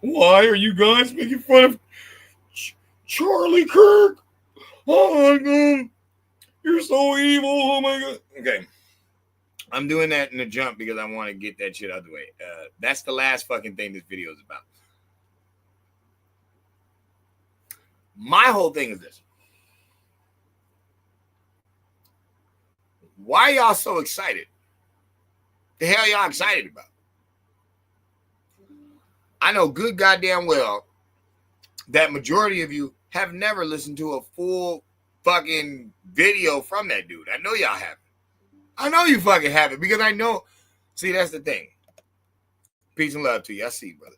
Why are you guys making fun of Charlie Kirk? Oh my god, you're so evil. Oh my god. Okay. I'm doing that in the jump because I want to get that shit out of the way. That's the last fucking thing this video is about. My whole thing is this. Why y'all so excited? The hell y'all excited about? I know good goddamn well that majority of you have never listened to a full fucking video from that dude. I know y'all haven't. I know you fucking haven't because I know. See, that's the thing. Peace and love to you. I see, brother.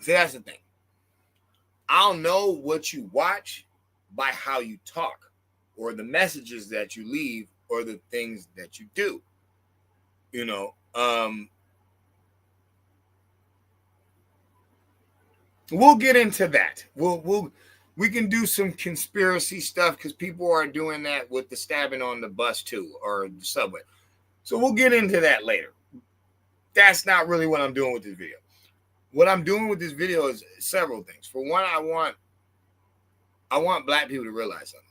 See, that's the thing. I'll know what you watch by how you talk or the messages that you leave or the things that you do. You know, we'll get into that. We can do some conspiracy stuff because people are doing that with the stabbing on the bus too or the subway. So we'll get into that later. That's not really what I'm doing with this video. What I'm doing with this video is several things. For one, I want black people to realize something.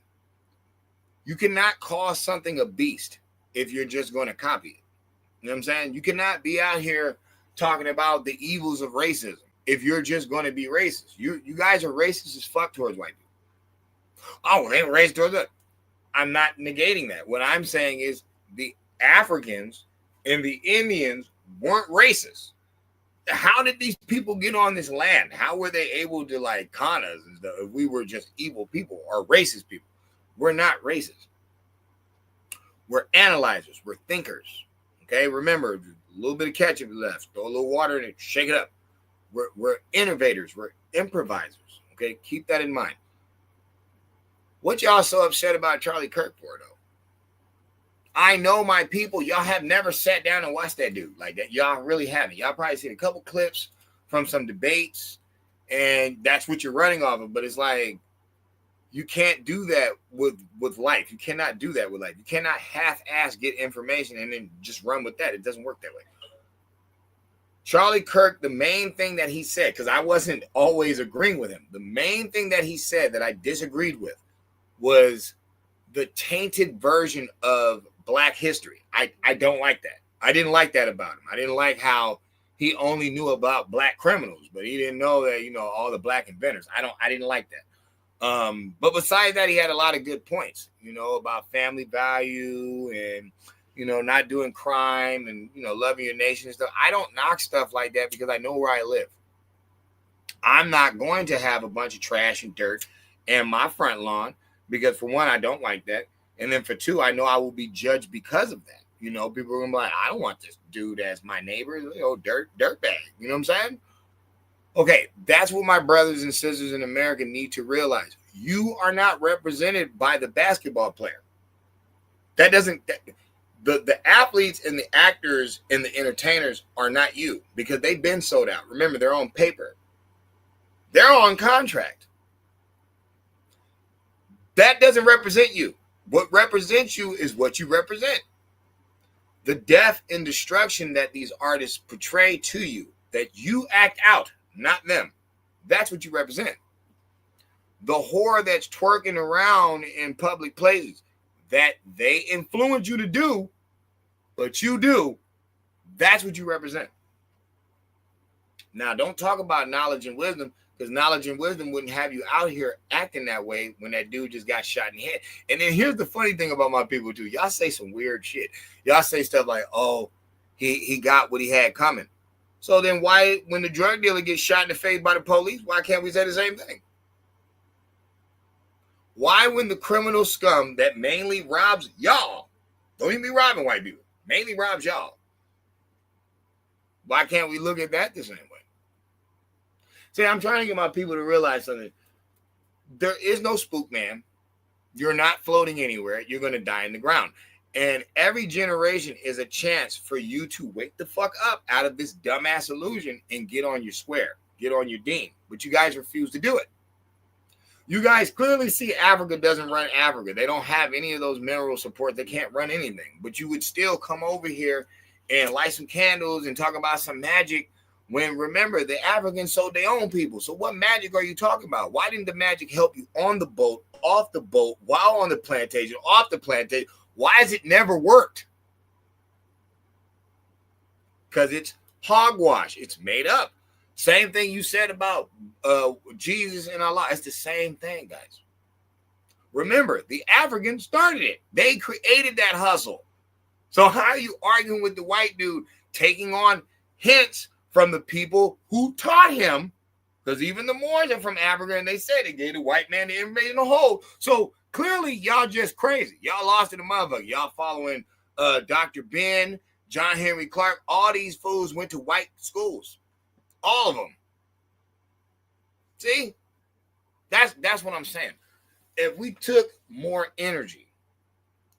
You cannot call something a beast if you're just going to copy it. You know what I'm saying? You cannot be out here talking about the evils of racism if you're just going to be racist. You guys are racist as fuck towards white people. Oh, well, they were racist towards us. I'm not negating that. What I'm saying is the Africans and the Indians weren't racist. How did these people get on this land? How were they able to like con us and stuff if we were just evil people or racist people? We're not racist. We're analyzers. We're thinkers. Okay, remember, a little bit of ketchup left. Throw a little water in it. Shake it up. We're innovators. We're improvisers. Okay, keep that in mind. What y'all so upset about Charlie Kirk for, though? I know my people, y'all have never sat down and watched that dude like that. Y'all really haven't. Y'all probably seen a couple clips from some debates, and that's what you're running off of. But it's like, you can't do that with life. You cannot do that with life. You cannot half-ass get information and then just run with that. It doesn't work that way. Charlie Kirk, the main thing that he said, because I wasn't always agreeing with him, the main thing that he said that I disagreed with was the tainted version of Black history. I don't like that. I didn't like that about him. I didn't like how he only knew about Black criminals, but he didn't know that, all the Black inventors. I didn't like that. But besides that, he had a lot of good points, about family value and, not doing crime and, loving your nation and stuff. I don't knock stuff like that because I know where I live. I'm not going to have a bunch of trash and dirt in my front lawn because, for one, I don't like that. And then for two, I know I will be judged because of that. People are going to be like, I don't want this dude as my neighbor, dirt bag. You know what I'm saying? Okay, that's what my brothers and sisters in America need to realize. You are not represented by the basketball player. That doesn't... The athletes and the actors and the entertainers are not you because they've been sold out. Remember, they're on paper. They're on contract. That doesn't represent you. What represents you is what you represent. The death and destruction that these artists portray to you, that you act out, not them. That's what you represent. The whore that's twerking around in public places that they influence you to do, but you do, that's what you represent. Now, don't talk about knowledge and wisdom, because knowledge and wisdom wouldn't have you out here acting that way when that dude just got shot in the head. And then here's the funny thing about my people, too. Y'all say some weird shit. Y'all say stuff like, oh, he got what he had coming. So then why, when the drug dealer gets shot in the face by the police, why can't we say the same thing? Why, when the criminal scum that mainly robs y'all, don't even be robbing white people, mainly robs y'all, why can't we look at that the same way? See, I'm trying to get my people to realize something. There is no spook, man. You're not floating anywhere. You're going to die in the ground. And every generation is a chance for you to wake the fuck up out of this dumbass illusion and get on your square, get on your dime. But you guys refuse to do it. You guys clearly see Africa doesn't run Africa. They don't have any of those mineral support. They can't run anything. But you would still come over here and light some candles and talk about some magic When remember the Africans sold their own people. So what magic are you talking about? Why didn't the magic help you on the boat, off the boat, while on the plantation, off the plantation? Why has it never worked? Because it's hogwash. It's made up. Same thing you said about Jesus and Allah. It's the same thing, guys. Remember, the Africans started it. They created that hustle. So how are you arguing with the white dude taking on hints from the people who taught him? Because even the Moors are from Africa, and they said they gave the white man the information to hold. So clearly, y'all just crazy. Y'all lost in the motherfucker. Y'all following Dr. Ben, John Henry Clark. All these fools went to white schools. All of them. See? That's what I'm saying. If we took more energy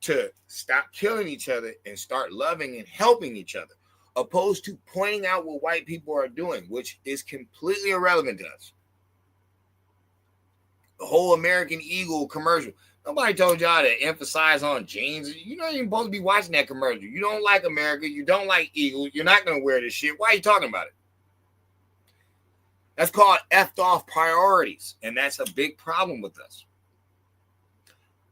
to stop killing each other and start loving and helping each other, opposed to pointing out what white people are doing, which is completely irrelevant to us. The whole American Eagle commercial. Nobody told y'all to emphasize on jeans. You're not even supposed to be watching that commercial. You don't like America. You don't like Eagle. You're not going to wear this shit. Why are you talking about it? That's called effed off priorities. And that's a big problem with us.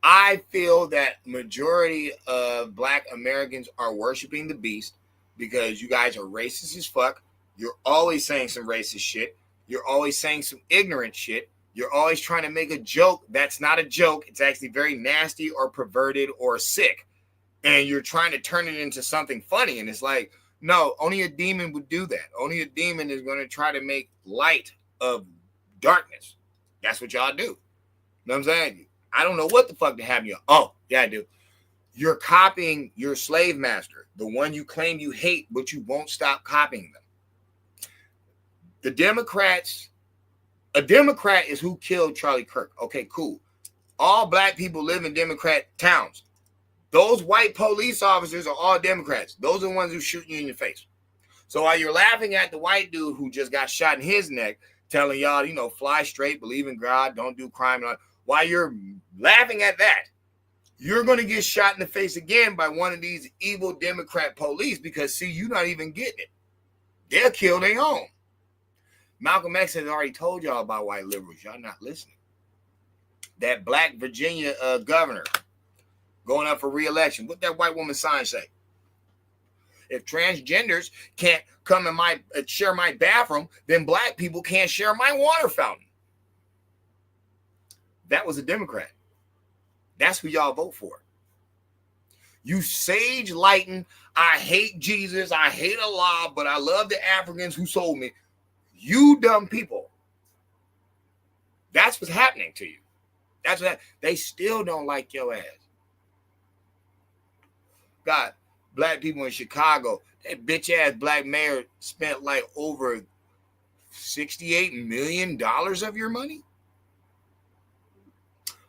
I feel that majority of Black Americans are worshiping the beast because you guys are racist as fuck. You're always saying some racist shit. You're always saying some ignorant shit. You're always trying to make a joke that's not a joke. It's actually very nasty or perverted or sick. And you're trying to turn it into something funny. And it's like, no, only a demon would do that. Only a demon is going to try to make light of darkness. That's what y'all do. You know what I'm saying? I don't know what the fuck to have you. Oh, yeah, I do. You're copying your slave master, the one you claim you hate, but you won't stop copying them. The Democrats, a Democrat is who killed Charlie Kirk. Okay, cool. All Black people live in Democrat towns. Those white police officers are all Democrats. Those are the ones who shoot you in your face. So while you're laughing at the white dude who just got shot in his neck, telling y'all, fly straight, believe in God, don't do crime, while you're laughing at that, you're going to get shot in the face again by one of these evil Democrat police because, see, you're not even getting it. They'll kill their own. Malcolm X has already told y'all about white liberals. Y'all not listening. That Black Virginia governor going up for re-election. What that white woman sign say? If transgenders can't come in share my bathroom, then Black people can't share my water fountain. That was a Democrat. That's who y'all vote for. You sage lighten, I hate Jesus, I hate Allah, but I love the Africans who sold me. You dumb people. That's what's happening to you. They still don't like your ass. God, Black people in Chicago, that bitch ass Black mayor spent like over $68 million of your money.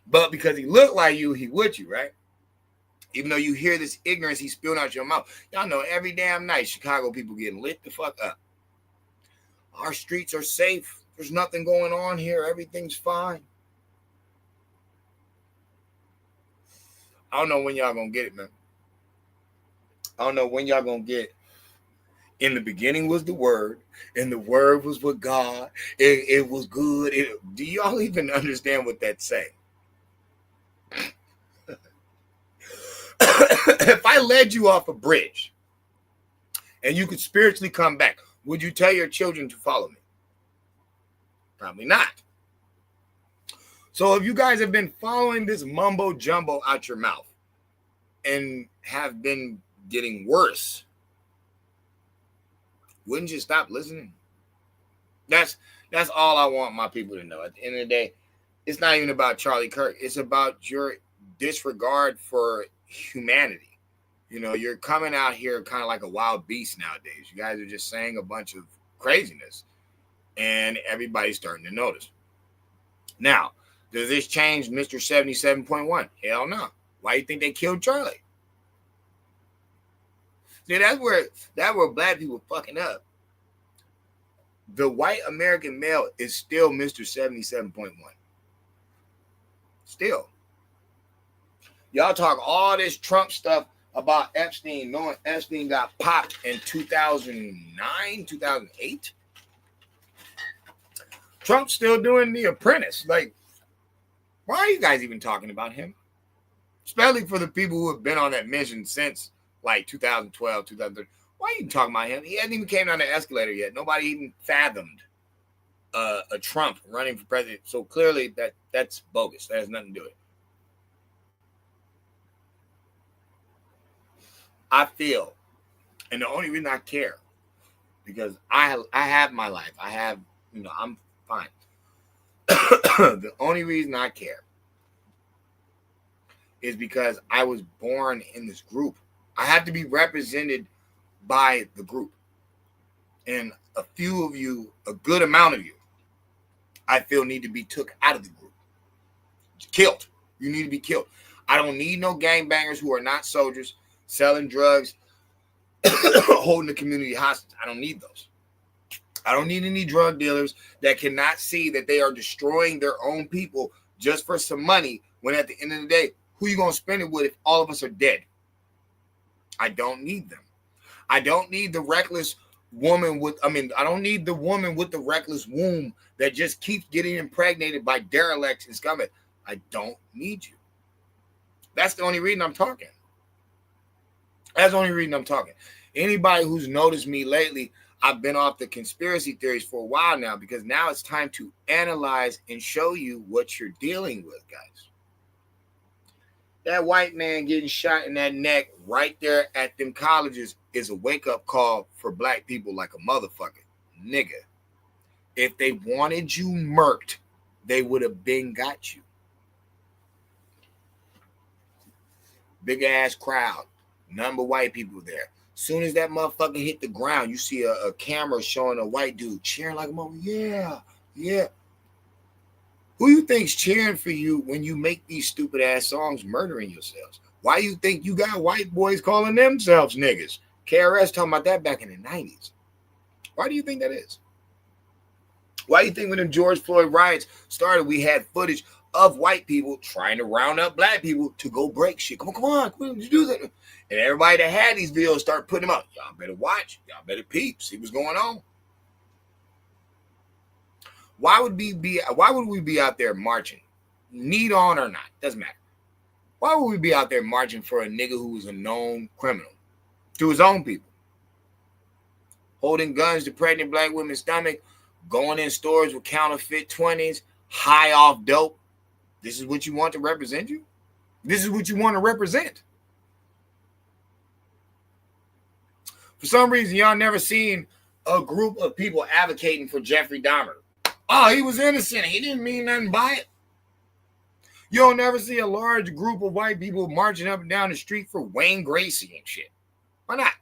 But because he looked like you, he with you, right? Even though you hear this ignorance he's spilling out your mouth. Y'all know every damn night Chicago people getting lit the fuck up. Our streets are safe. There's nothing going on here. Everything's fine. I don't know when y'all gonna get it, man. I don't know when y'all gonna get it. In the beginning was the Word, and the Word was with God. It was good. Do y'all even understand what that's saying? If I led you off a bridge and you could spiritually come back, would you tell your children to follow me? Probably not. So if you guys have been following this mumbo jumbo out your mouth and have been getting worse, wouldn't you stop listening? That's all I want my people to know. At the end of the day, it's not even about Charlie Kirk. It's about your disregard for humanity. You're coming out here kind of like a wild beast nowadays. You guys are just saying a bunch of craziness, and everybody's starting to notice. Now, does this change Mr. 77.1? Hell no. Why do you think they killed Charlie? See, that's where Black people fucking up. The white American male is still Mr. 77.1. Still. Y'all talk all this Trump stuff about Epstein, knowing Epstein got popped in 2009, 2008. Trump's still doing The Apprentice. Like, why are you guys even talking about him? Especially for the people who have been on that mission since like 2012, 2013. Why are you talking about him? He hasn't even came down the escalator yet. Nobody even fathomed a Trump running for president. So clearly that's bogus. That has nothing to do with it. I feel, and the only reason I care, because I have my life. I have, I'm fine. The only reason I care is because I was born in this group. I have to be represented by the group. And a few of you, a good amount of you, I feel need to be took out of the group. Killed. You need to be killed. I don't need no gangbangers who are not soldiers, selling drugs, holding the community hostage. I don't need those. I don't need any drug dealers that cannot see that they are destroying their own people just for some money, when at the end of the day, who you going to spend it with if all of us are dead? I don't need them. I don't need the reckless woman I don't need the woman with the reckless womb that just keeps getting impregnated by derelicts and scumbags. I don't need you. That's the only reason I'm talking. That's the only reason I'm talking. Anybody who's noticed me lately, I've been off the conspiracy theories for a while now, because now it's time to analyze and show you what you're dealing with, guys. That white man getting shot in that neck right there at them colleges is a wake-up call for black people like a motherfucker. Nigga, if they wanted you murked, they would have been got you. Big ass crowd, none but white people there. Soon as that motherfucker hit the ground, you see a camera showing a white dude cheering like a mother. Yeah, yeah. Who you think's cheering for you when you make these stupid ass songs murdering yourselves? Why you think you got white boys calling themselves niggas? KRS talking about that back in the 90s. Why do you think that is? Why do you think when the George Floyd riots started, we had footage of white people trying to round up black people to go break shit? Come on, you do that. And everybody that had these videos start putting them up. Y'all better watch. Y'all better peep. See what's going on. Why would we be out there marching? Need on or not, doesn't matter. Why would we be out there marching for a nigga who was a known criminal to his own people? Holding guns to pregnant black women's stomach, going in stores with counterfeit 20s, high off dope. This is what you want to represent you? This is what you want to represent? For some reason, y'all never seen a group of people advocating for Jeffrey Dahmer. Oh, he was innocent. He didn't mean nothing by it. You'll never see a large group of white people marching up and down the street for Wayne Gracie and shit. Why not?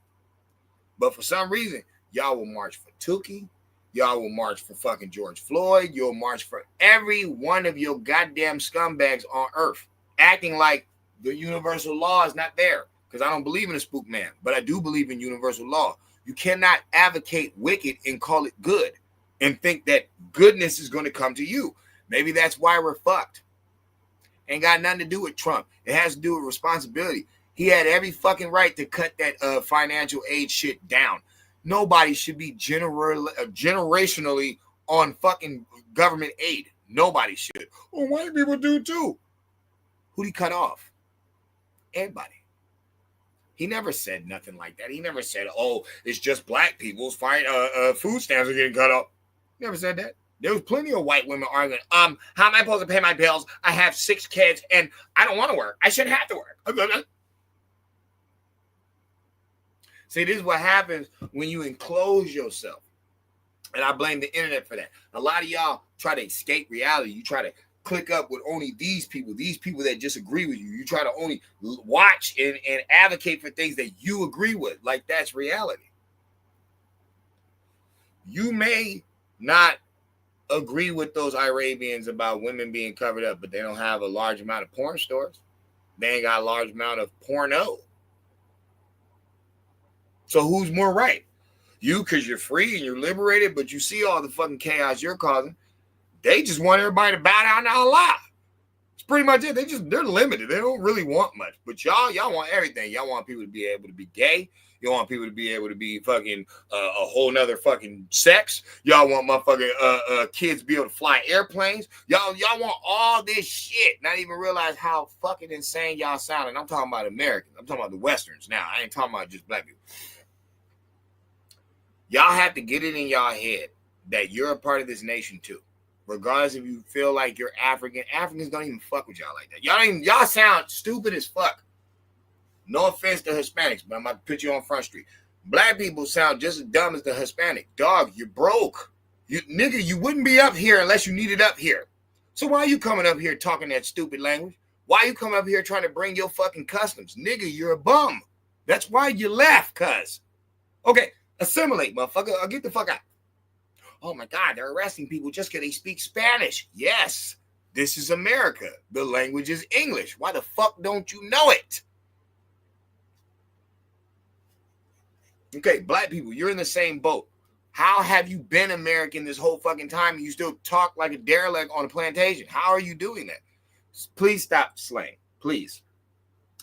But for some reason, y'all will march for Tookie. Y'all will march for fucking George Floyd. You'll march for every one of your goddamn scumbags on earth, acting like the universal law is not there. Because I don't believe in a spook man, but I do believe in universal law. You cannot advocate wicked and call it good and think that goodness is going to come to you. Maybe that's why we're fucked. Ain't got nothing to do with Trump. It has to do with responsibility. He had every fucking right to cut that financial aid shit down. Nobody should be generationally on fucking government aid. Nobody should. Well, white people do too. Who'd he cut off? Everybody. He never said nothing like that. He never said, oh, it's just black people's food stamps are getting cut off. Never said that. There was plenty of white women arguing, how am I supposed to pay my bills? I have 6 kids and I don't want to work. I shouldn't have to work. See, this is what happens when you enclose yourself. And I blame the internet for that. A lot of y'all try to escape reality. You try to click up with only these people that just agree with you. You try to only watch and advocate for things that you agree with. Like that's reality. You may not agree with those Arabians about women being covered up, but they don't have a large amount of porn stores. They ain't got a large amount of porno. So who's more right? You, because you're free and you're liberated, but you see all the fucking chaos you're causing. They just want everybody to bow down to Allah. It's pretty much it. They're limited. They don't really want much. But y'all want everything. Y'all want people to be able to be gay. You want people to be able to be fucking a whole nother fucking sex. Y'all want motherfucking kids to be able to fly airplanes. Y'all want all this shit. Not even realize how fucking insane y'all sound. And I'm talking about Americans. I'm talking about the Westerns now. I ain't talking about just black people. Y'all have to get it in y'all head that you're a part of this nation too. Regardless if you feel like you're African. Africans don't even fuck with y'all like that. Y'all sound stupid as fuck. No offense to Hispanics, but I'm about to put you on Front Street. Black people sound just as dumb as the Hispanic. Dog, you're broke. Nigga, you wouldn't be up here unless you needed up here. So why are you coming up here talking that stupid language? Why are you coming up here trying to bring your fucking customs? Nigga, you're a bum. That's why you left, cuz. Okay, assimilate, motherfucker. I'll get the fuck out. Oh my God, they're arresting people just because they speak Spanish. Yes, this is America. The language is English. Why the fuck don't you know it? Okay, black people, you're in the same boat. How have you been American this whole fucking time and you still talk like a derelict on a plantation? How are you doing that? Please stop slang. Please.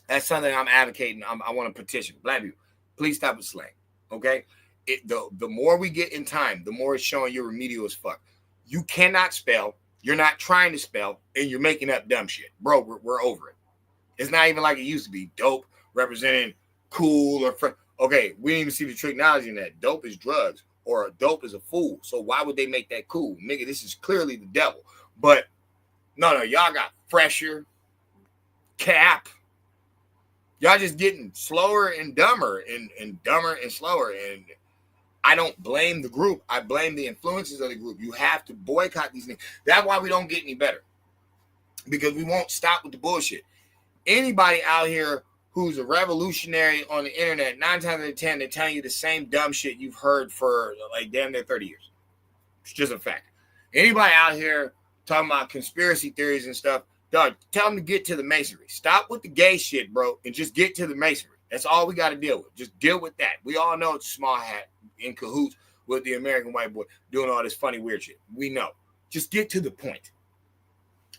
That's something I'm advocating. I want to petition. Black people, please stop with slang. Okay? The more we get in time, the more it's showing you're remedial as fuck. You cannot spell. You're not trying to spell, and you're making up dumb shit. Bro, we're over it. It's not even like it used to be. Dope representing cool or okay, we didn't even see the technology in that. Dope is drugs, or a dope is a fool. So why would they make that cool? Nigga, this is clearly the devil. But no, y'all got fresher, cap. Y'all just getting slower and dumber and dumber and slower. And I don't blame the group. I blame the influences of the group. You have to boycott these things. That's why we don't get any better. Because we won't stop with the bullshit. Anybody out here who's a revolutionary on the internet, 9 times out of 10, they're telling you the same dumb shit you've heard for like damn near 30 years. It's just a fact. Anybody out here talking about conspiracy theories and stuff, dog, tell them to get to the masonry. Stop with the gay shit, bro, and just get to the masonry. That's all we got to deal with. Just deal with that. We all know it's small hat in cahoots with the American white boy doing all this funny, weird shit. We know. Just get to the point.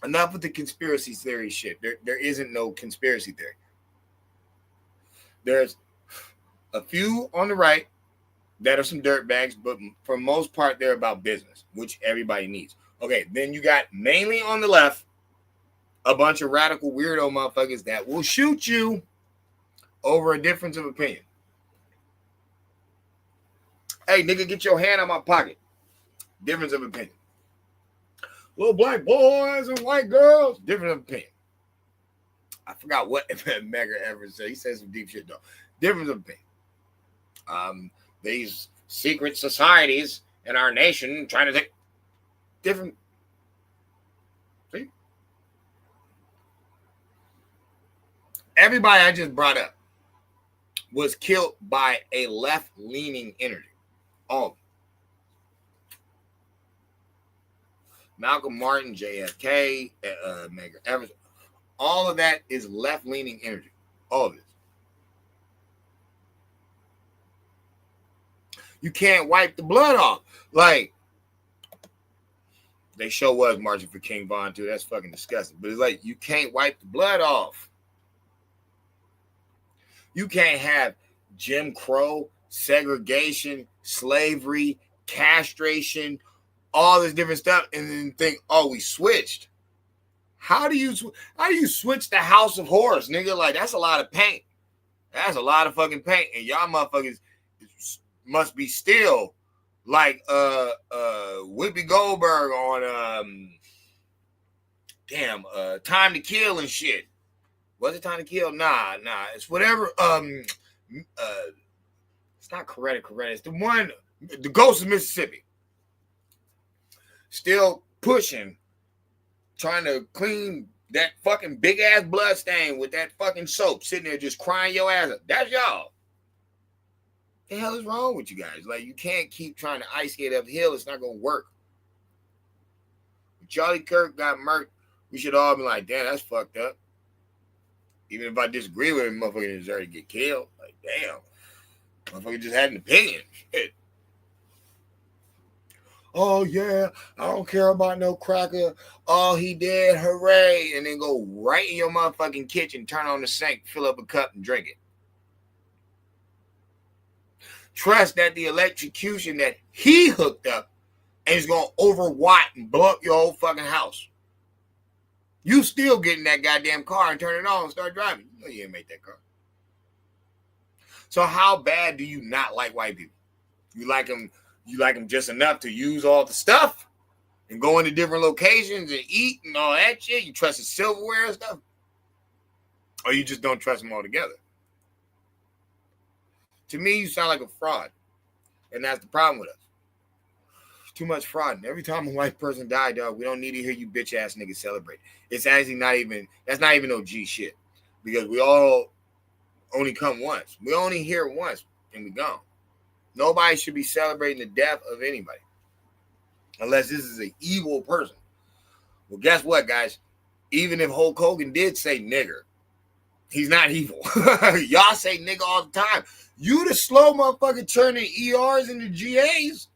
Enough with the conspiracy theory shit. There isn't no conspiracy theory. There's a few on the right that are some dirtbags, but for the most part, they're about business, which everybody needs. Okay, then you got mainly on the left a bunch of radical weirdo motherfuckers that will shoot you over a difference of opinion. Hey, nigga, get your hand out my pocket. Difference of opinion. Little black boys and white girls. Difference of opinion. I forgot what Mega ever said. He said some deep shit, though. Difference of opinion. These secret societies in our nation trying to take different. See? Everybody I just brought up was killed by a left-leaning energy. All of them. Malcolm Martin, JFK, Medgar Evers, all of that is left-leaning energy. All of it. You can't wipe the blood off. Like, they sure was marching for King Von too. That's fucking disgusting. But it's like, you can't wipe the blood off. You can't have Jim Crow, segregation, slavery, castration, all this different stuff, and then think, oh, we switched. How do you switch the House of Horrors, nigga? Like, that's a lot of paint. That's a lot of fucking paint. And y'all motherfuckers must be still like Whoopi Goldberg on Time to Kill and shit. Was it Time to Kill? Nah. It's whatever. It's not Coretta. It's the one, The Ghost of Mississippi. Still pushing, trying to clean that fucking big ass blood stain with that fucking soap, sitting there just crying your ass up. That's y'all. The hell is wrong with you guys? Like, you can't keep trying to ice skate uphill. It's not gonna work. If Charlie Kirk got murked, we should all be like, damn, that's fucked up. Even if I disagree with him, motherfucker deserve to get killed. Like, damn. Motherfucker just had an opinion. Shit. Oh, yeah, I don't care about no cracker. Oh, he dead, hooray. And then go right in your motherfucking kitchen, turn on the sink, fill up a cup, and drink it. trust that the electrocution that he hooked up and is going to overwatt and blow up your whole fucking house. You still get in that goddamn car and turn it on and start driving. You know you didn't make that car. So how bad do you not like white people? You like them just enough to use all the stuff and go into different locations and eat and all that shit? You trust the silverware and stuff? Or you just don't trust them altogether? To me, you sound like a fraud. And that's the problem with us. Too much fraud. And every time a white person died, dog, we don't need to hear you bitch ass niggas celebrate. It's actually that's not even OG shit. Because we all only come once. We only hear it once and we gone. Nobody should be celebrating the death of anybody. Unless this is an evil person. Well, guess what, guys? Even if Hulk Hogan did say nigger, he's not evil. Y'all say nigga all the time. You the slow motherfucker turning ERs into GAs.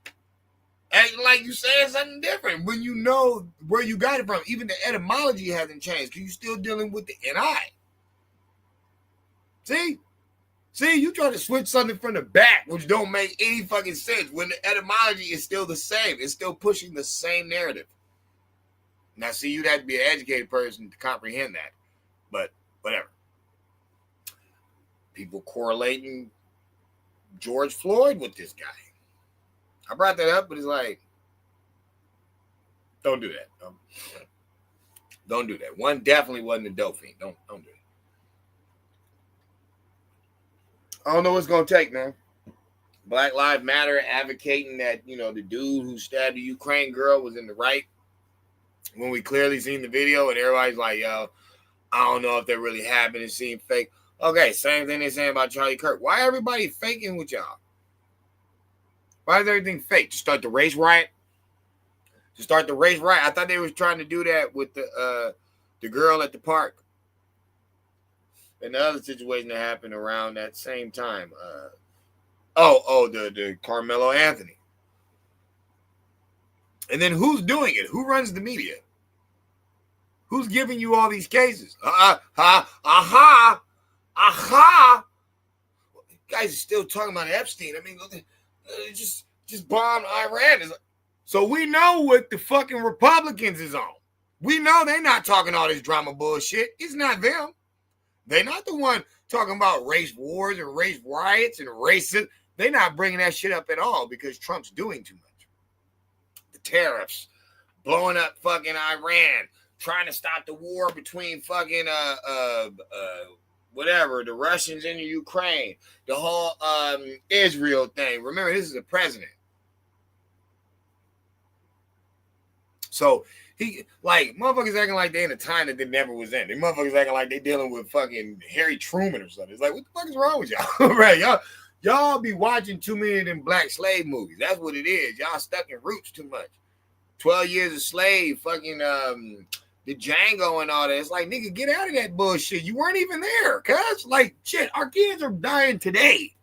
Acting like you saying something different when you know where you got it from. Even the etymology hasn't changed because you're still dealing with the NI. See, you try to switch something from the back, which don't make any fucking sense when the etymology is still the same. It's still pushing the same narrative. Now, see, you'd have to be an educated person to comprehend that. But whatever. People correlating George Floyd with this guy. I brought that up, but it's like, don't do that. Don't do that. One definitely wasn't a dope fiend. Don't do it. I don't know what's going to take, man. Black Lives Matter advocating that, the dude who stabbed the Ukraine girl was in the right when we clearly seen the video and everybody's like, yo, I don't know if that really happened. It seemed fake. Okay, same thing they're saying about Charlie Kirk. Why everybody faking with y'all? Why is everything fake? To start the race riot? I thought they was trying to do that with the girl at the park. And the other situation that happened around that same time. The Carmelo Anthony. And then who's doing it? Who runs the media? Who's giving you all these cases? Guys are still talking about Epstein. I mean, just bombed Iran. So we know what the fucking Republicans is on. We know they're not talking all this drama bullshit. It's not them. They're not the one talking about race wars and race riots and racism. They're not bringing that shit up at all because Trump's doing too much. The tariffs, blowing up fucking Iran, trying to stop the war between fucking the Russians and the Ukraine, the whole Israel thing. Remember, this is the president. So motherfuckers acting like they in a time that they never was in. They motherfuckers acting like they dealing with fucking Harry Truman or something. It's like, what the fuck is wrong with y'all? Right? Y'all be watching too many of them black slave movies. That's what it is. Y'all stuck in roots too much. 12 Years a Slave, fucking the Django and all that. It's like, nigga, get out of that bullshit. You weren't even there, cuz. Like, shit, our kids are dying today.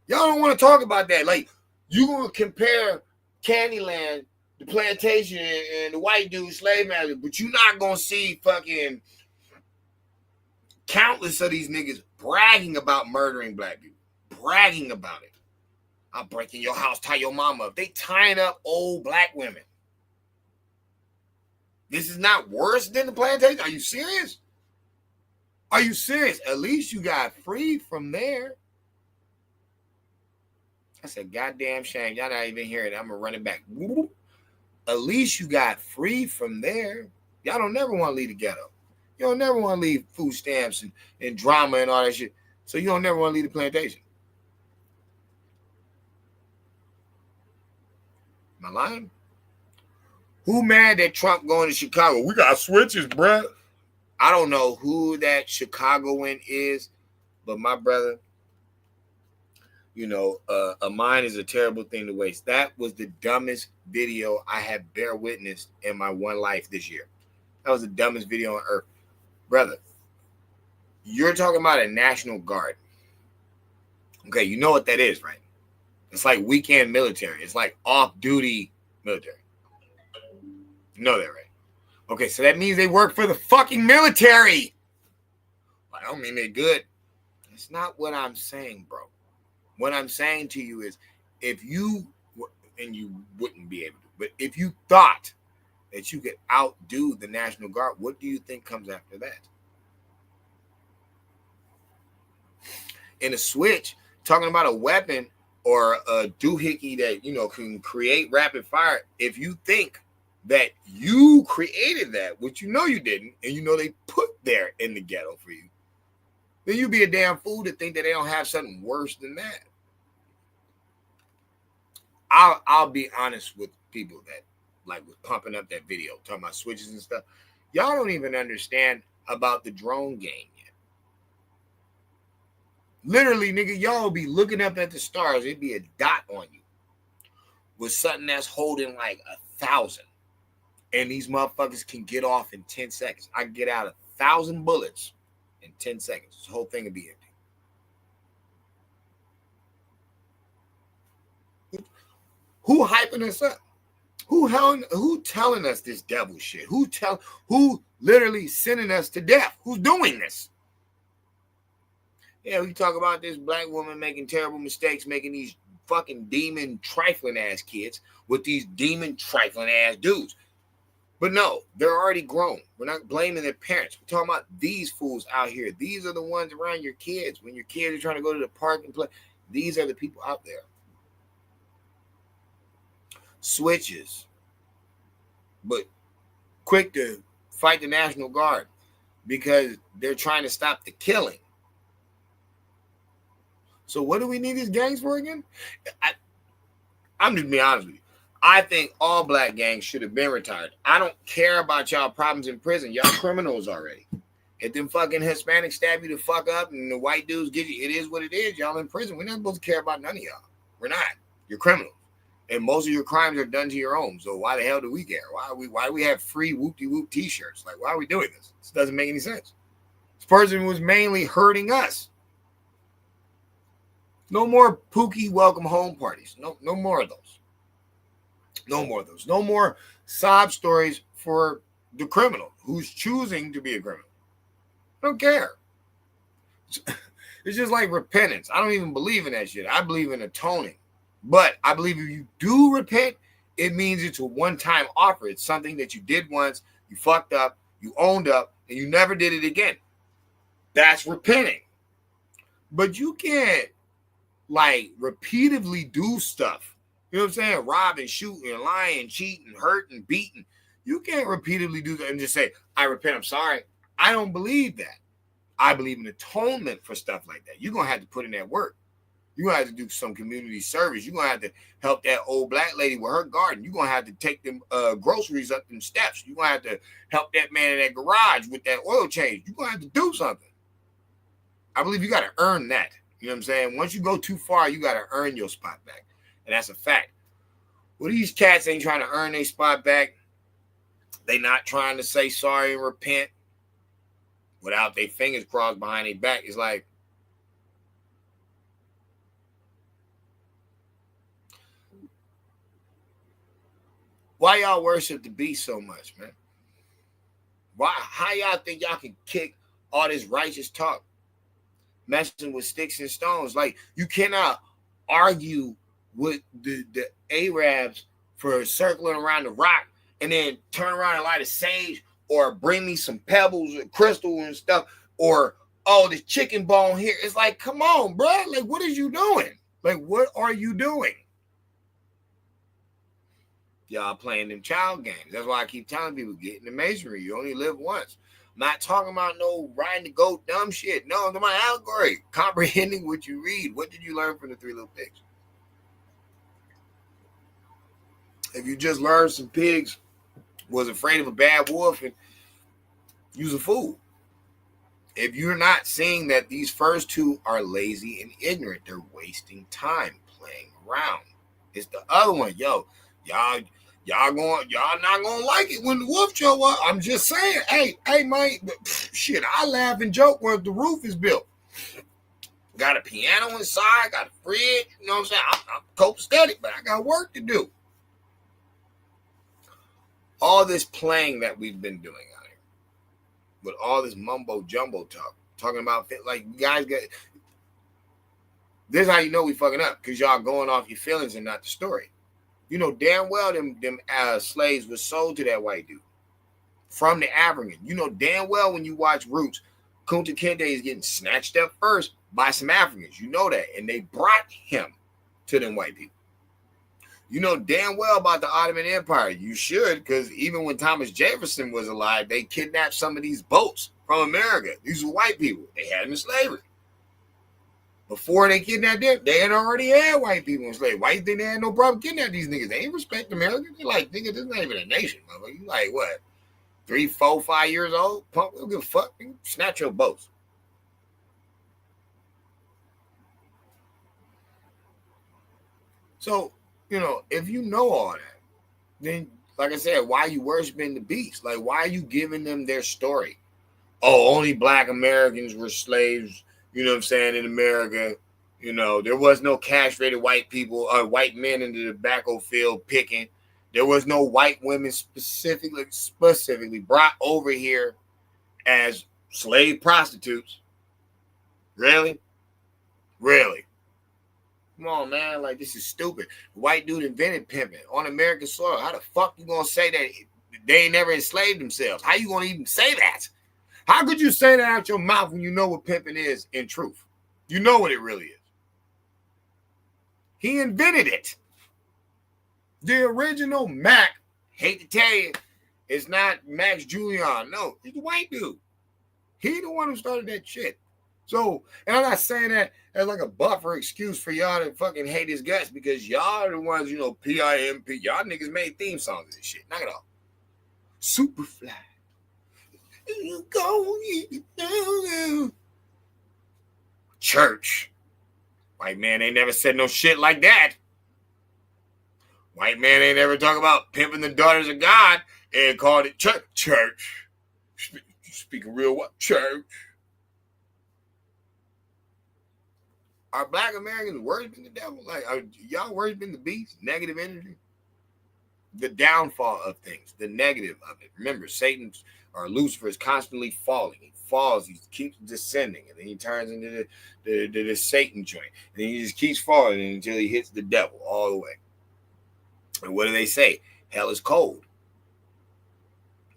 Y'all don't want to talk about that. Like, you gonna compare Candyland, the plantation, and the white dude slave master, but you're not gonna see fucking countless of these niggas bragging about murdering black people. Bragging about it. I'm breaking your house, tie your mama up. They tying up old black women. This is not worse than the plantation. Are you serious? Are you serious? At least you got free from there. That's a goddamn shame. Y'all not even hearing it. I'm going to run it back. At least you got free from there. Y'all don't never want to leave the ghetto. You don't never want to leave food stamps and drama and all that shit. So you don't never want to leave the plantation. Am I lying? Who mad that Trump going to Chicago? We got switches, bruh. I don't know who that Chicagoan is, but my brother, a mind is a terrible thing to waste. That was the dumbest video I have bear witnessed in my one life this year. That was the dumbest video on earth. Brother, you're talking about a National Guard. Okay, you know what that is, right? It's like weekend military. It's like off-duty military. You know that, right? Okay, so that means they work for the fucking military. I don't mean they're good. That's not what I'm saying, bro. What I'm saying to you is, if you, and you wouldn't be able to, but if you thought that you could outdo the National Guard, what do you think comes after that? In a switch, talking about a weapon or a doohickey that, you know, can create rapid fire, if you think that you created that, which you know you didn't, and you know they put there in the ghetto for you, then you'd be a damn fool to think that they don't have something worse than that. I'll be honest with people that like was pumping up that video, talking about switches and stuff. Y'all don't even understand about the drone game yet. Literally, nigga, y'all will be looking up at the stars. It'd be a dot on you with something that's holding like 1,000. And these motherfuckers can get off in 10 seconds. I can get out 1,000 bullets in 10 seconds. This whole thing would be empty. Who hyping us up? Who telling us this devil shit? Who literally sending us to death? Who's doing this? Yeah, we talk about this black woman making terrible mistakes, making these fucking demon trifling ass kids with these demon trifling ass dudes. But no, they're already grown. We're not blaming their parents. We're talking about these fools out here. These are the ones around your kids. When your kids are trying to go to the park and play, these are the people out there. Switches, but quick to fight the National Guard because they're trying to stop the killing. So what do we need these gangs for again? I'm just being honest with you. I think all black gangs should have been retired. I don't care about y'all problems in prison. Y'all criminals already. If them fucking Hispanics stab you the fuck up and the white dudes get you, it is what it is. Y'all in prison. We're not supposed to care about none of y'all. We're not. You're criminals. And most of your crimes are done to your own. So why the hell do we care? Why do we have free whoop-de-whoop t-shirts? Like, why are we doing this? This doesn't make any sense. This person was mainly hurting us. No more Pookie welcome home parties. No more of those. No more of those. No more sob stories for the criminal who's choosing to be a criminal. I don't care. It's just like repentance. I don't even believe in that shit. I believe in atoning. But I believe if you do repent, it means it's a one-time offer. It's something that you did once, you fucked up, you owned up, and you never did it again. That's repenting. But you can't, like, repeatedly do stuff. You know what I'm saying? Robbing, shooting, lying, cheating, hurting, beating. You can't repeatedly do that and just say, I repent, I'm sorry. I don't believe that. I believe in atonement for stuff like that. You're going to have to put in that work. You're going to have to do some community service. You're going to have to help that old black lady with her garden. You're going to have to take them groceries up them steps. You're going to have to help that man in that garage with that oil change. You're going to have to do something. I believe you got to earn that. You know what I'm saying? Once you go too far, you got to earn your spot back. And that's a fact. Well, these cats ain't trying to earn their spot back. They not trying to say sorry and repent without their fingers crossed behind their back. It's like, why y'all worship the beast so much, man? Why? How y'all think y'all can kick all this righteous talk, messing with sticks and stones? Like, you cannot argue with the Arabs for circling around the rock and then turn around and light a sage or bring me some pebbles or crystal and stuff or, oh, this chicken bone here. It's like, come on, bro. Like, what is you doing? Like, what are you doing? Y'all playing them child games. That's why I keep telling people, get in the masonry. You only live once. I'm not talking about no riding the goat dumb shit. No, I'm talking about allegory. Comprehending what you read. What did you learn from the Three Little Pigs? If you just learned some pigs was afraid of a bad wolf, and you's a fool. If you're not seeing that these first two are lazy and ignorant, they're wasting time playing around. It's the other one. Yo, y'all not gonna like it when the wolf show up. I'm just saying, hey, man, shit, I laugh and joke when the roof is built. Got a piano inside, got a fridge, you know what I'm saying? I'm copacetic, but I got work to do. All this playing that we've been doing out here, with all this mumbo jumbo talk, talking about like guys get. This is how you know we fucking up, because y'all going off your feelings and not the story. You know damn well them slaves were sold to that white dude from the African. You know damn well when you watch Roots, Kunta Kinte is getting snatched up first by some Africans. You know that. And they brought him to them white people. You know damn well about the Ottoman Empire. You should, because even when Thomas Jefferson was alive, they kidnapped some of these boats from America. These were white people. They had them in slavery. Before they kidnapped them, they had already had white people in slavery. White think they had no problem kidnapping these niggas. They ain't respect America. They like, nigga, this is not even a nation, motherfucker. You like what? 3, 4, 5 years old? Punk, we don't give a fuck. Snatch your boats. So, you know, if you know all that, then, like I said, why are you worshiping the beast? Like, why are you giving them their story? Oh, only black Americans were slaves, you know what I'm saying, in America. You know, there was no castrated white people or white men in the tobacco field picking. There was no white women specifically brought over here as slave prostitutes. Really? Really? Come on, man. Like, this is stupid. The white dude invented pimping on American soil. How the fuck you gonna say that they ain't never enslaved themselves? How you gonna even say that? How could you say that out your mouth when you know what pimping is in truth? You know what it really is. He invented it. The original Mac, hate to tell you, it's not Max Julian. No, it's the white dude. He the one who started that shit. So, and I'm not saying that as like a buffer excuse for y'all to fucking hate his guts, because y'all are the ones, you know, PIMP. Y'all niggas made theme songs and shit. Knock it off. Superfly. You go church. White man ain't never said no shit like that. White man ain't ever talk about pimping the daughters of God and called it church. Speaking real what? Church. Are black Americans worshiping the devil? Like, are y'all worshiping the beast? Negative energy? The downfall of things, the negative of it. Remember, Satan or Lucifer is constantly falling. He falls, he keeps descending, and then he turns into the Satan joint. And then he just keeps falling until he hits the devil all the way. And what do they say? Hell is cold.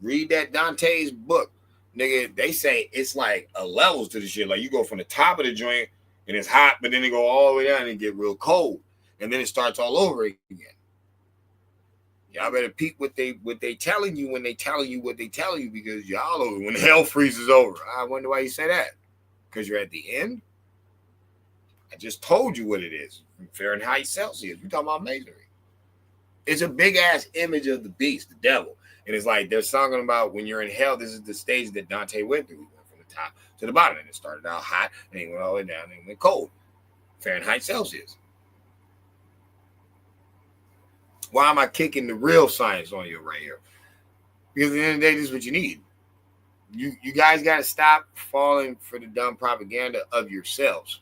Read that Dante's book. Nigga, they say it's like a levels to the shit. Like, you go from the top of the joint and it's hot, but then it go all the way down and get real cold. And then it starts all over again. Y'all better peep what they telling you when they telling you what they telling you, because y'all over when hell freezes over. I wonder why you say that. Because you're at the end? I just told you what it is. Fahrenheit, Celsius. We're talking about masonry. It's a big ass image of the beast, the devil. And it's like they're talking about when you're in hell, this is the stage that Dante went through. He went from the top to the bottom. And it started out hot, and he went all the way down, and it went cold. Fahrenheit, Celsius. Why am I kicking the real science on you right here? Because at the end of the day, this is what you need. You guys got to stop falling for the dumb propaganda of yourselves.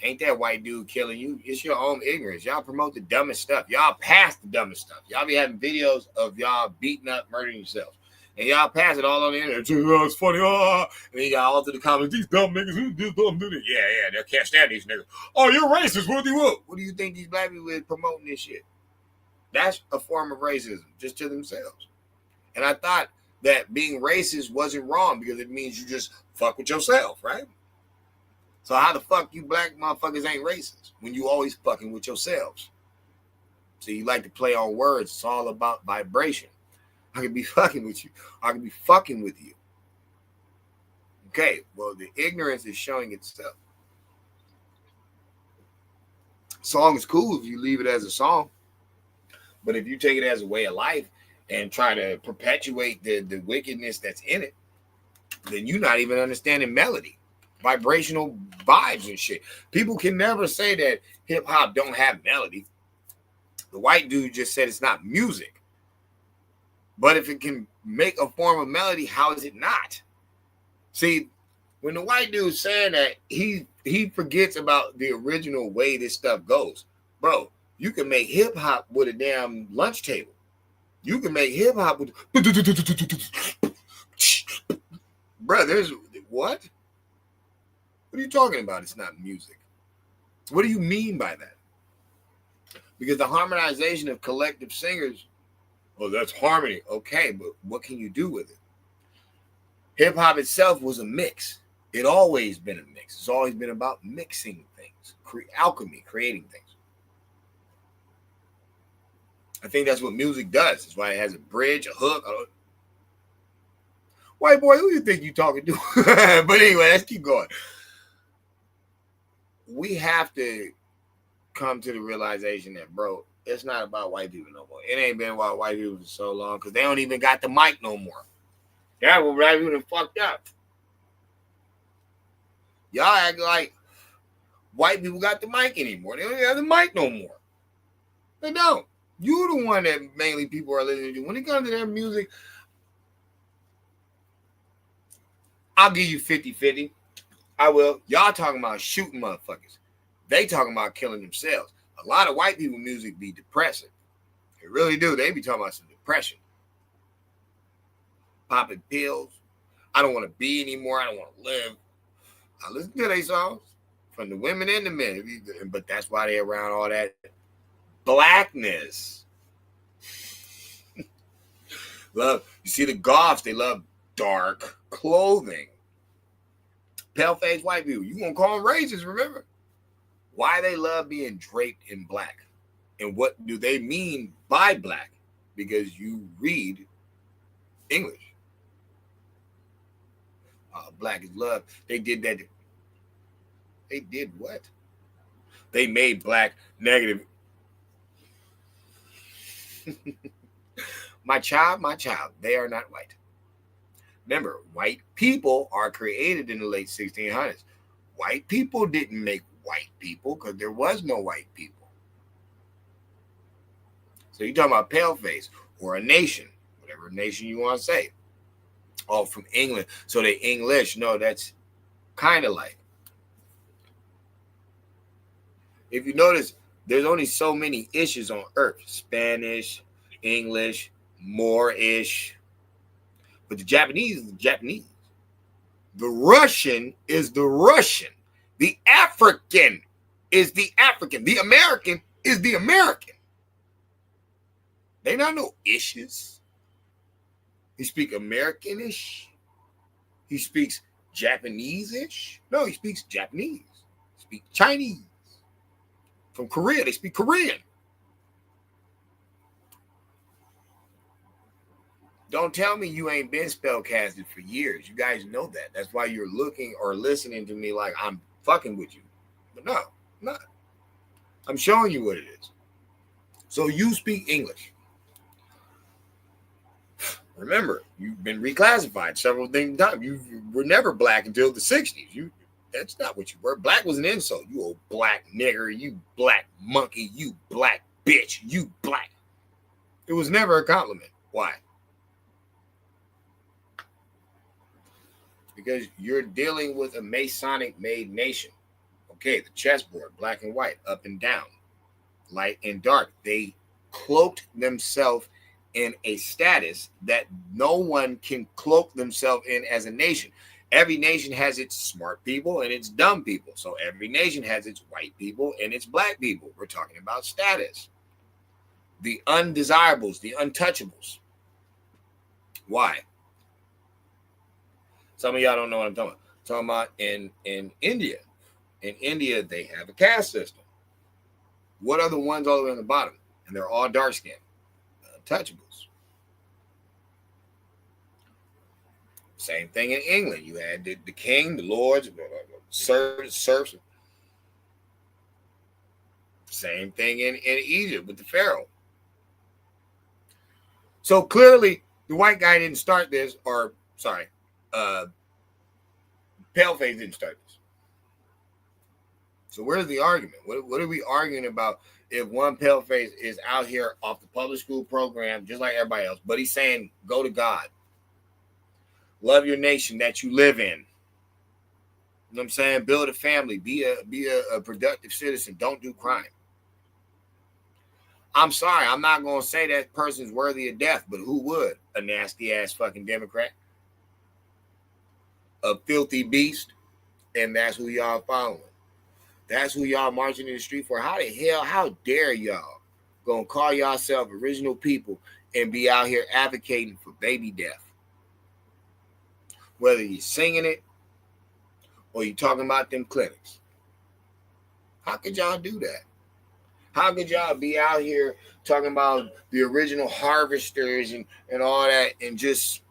Ain't that white dude killing you? It's your own ignorance. Y'all promote the dumbest stuff. Y'all pass the dumbest stuff. Y'all be having videos of y'all beating up, murdering yourselves. And y'all pass it all on the internet. Oh, it's funny. Oh. And then you got all to the comments. These dumb niggas. These dumb niggas. Yeah. They can't stand these niggas. Oh, you're racist. What do you want? What do you think these black people is promoting this shit? That's a form of racism, just to themselves. And I thought that being racist wasn't wrong because it means you just fuck with yourself, right? So how the fuck you black motherfuckers ain't racist when you always fucking with yourselves? So you like to play on words. It's all about vibration. I could be fucking with you. I could be fucking with you. Okay, well, the ignorance is showing itself. Song is cool if you leave it as a song. But if you take it as a way of life and try to perpetuate the wickedness that's in it, then you're not even understanding melody, vibrational vibes and shit. People can never say that hip hop don't have melody. The white dude just said it's not music. But if it can make a form of melody, how is it not? See, when the white dude's saying that, he forgets about the original way this stuff goes. Bro, you can make hip hop with a damn lunch table. You can make hip hop with bro, there's what? What are you talking about? It's not music. What do you mean by that? Because the harmonization of collective singers, well, that's harmony. Okay, but what can you do with it? Hip hop itself was a mix. It always been a mix. It's always been about mixing things, alchemy, creating things. I think that's what music does. That's why it has a bridge, a hook. White boy, who you think you talking to? But anyway, let's keep going. We have to come to the realization that, bro, it's not about white people no more. It ain't been about white people for so long because they don't even got the mic no more. That's what black people done fucked up. Y'all act like white people got the mic anymore. They don't have the mic no more. They don't. You're the one that mainly people are listening to. When it comes to their music, I'll give you 50-50. I will. Y'all talking about shooting motherfuckers. They talking about killing themselves. A lot of white people music be depressing. They really do. They be talking about some depression. Popping pills. I don't want to be anymore. I don't want to live. I listen to their songs from the women and the men. But that's why they around all that blackness. Love. You see the goths, they love dark clothing. Pale-faced white people. You gonna call them racist, remember? Why they love being draped in black. And what do they mean by black? Because you read English. Black is love. They did that. They did what? They made black negative. My child, they are not white. Remember, white people are created in the late 1600s. White people didn't make white people because there was no white people. So you're talking about paleface or a nation, whatever nation you want to say. Oh, from England. So they English. No, that's kind of like. If you notice, there's only so many issues on earth. Spanish, English, Moorish. But the Japanese is the Japanese. The Russian is the Russian. The African is the African. The American is the American. They not no issues. He speaks Americanish. He speaks Japanese-ish. No, he speaks Japanese. He speaks Chinese. From Korea, they speak Korean. Don't tell me you ain't been spellcasted for years. You guys know that. That's why you're looking or listening to me like I'm fucking with you. But no, I'm not. I'm showing you what it is. So you speak English. Remember, you've been reclassified several things. You were never black until the 60s. That's not what you were. Black was an insult. You old black nigger. You black monkey. You black bitch. You black. It was never a compliment. Why? Because you're dealing with a Masonic made nation. Okay, the chessboard, black and white, up and down, light and dark. They cloaked themselves in a status that no one can cloak themselves in as a nation. Every nation has its smart people and its dumb people. So every nation has its white people and its black people. We're talking about status. The undesirables, the untouchables. Why? Some of y'all don't know what I'm talking about. I'm talking about in India. In India, they have a caste system. What are the ones all the way on the bottom? And they're all dark skinned. Untouchables. Same thing in England. You had the king, the lords, serfs. Same thing in Egypt with the pharaoh. So clearly, the white guy didn't start this, or sorry, paleface didn't start this. So where's the argument? What are we arguing about if one paleface is out here off the public school program, just like everybody else, but he's saying, go to God. Love your nation that you live in. You know what I'm saying? Build a family. Be a productive citizen. Don't do crime. I'm sorry. I'm not going to say that person's worthy of death, but who would? A nasty ass fucking Democrat. A filthy beast. And that's who y'all following. That's who y'all marching in the street for. How dare y'all gonna call yourself original people and be out here advocating for baby death? Whether you're singing it or you're talking about them clinics. How could y'all do that? How could y'all be out here talking about the original harvesters and all that and just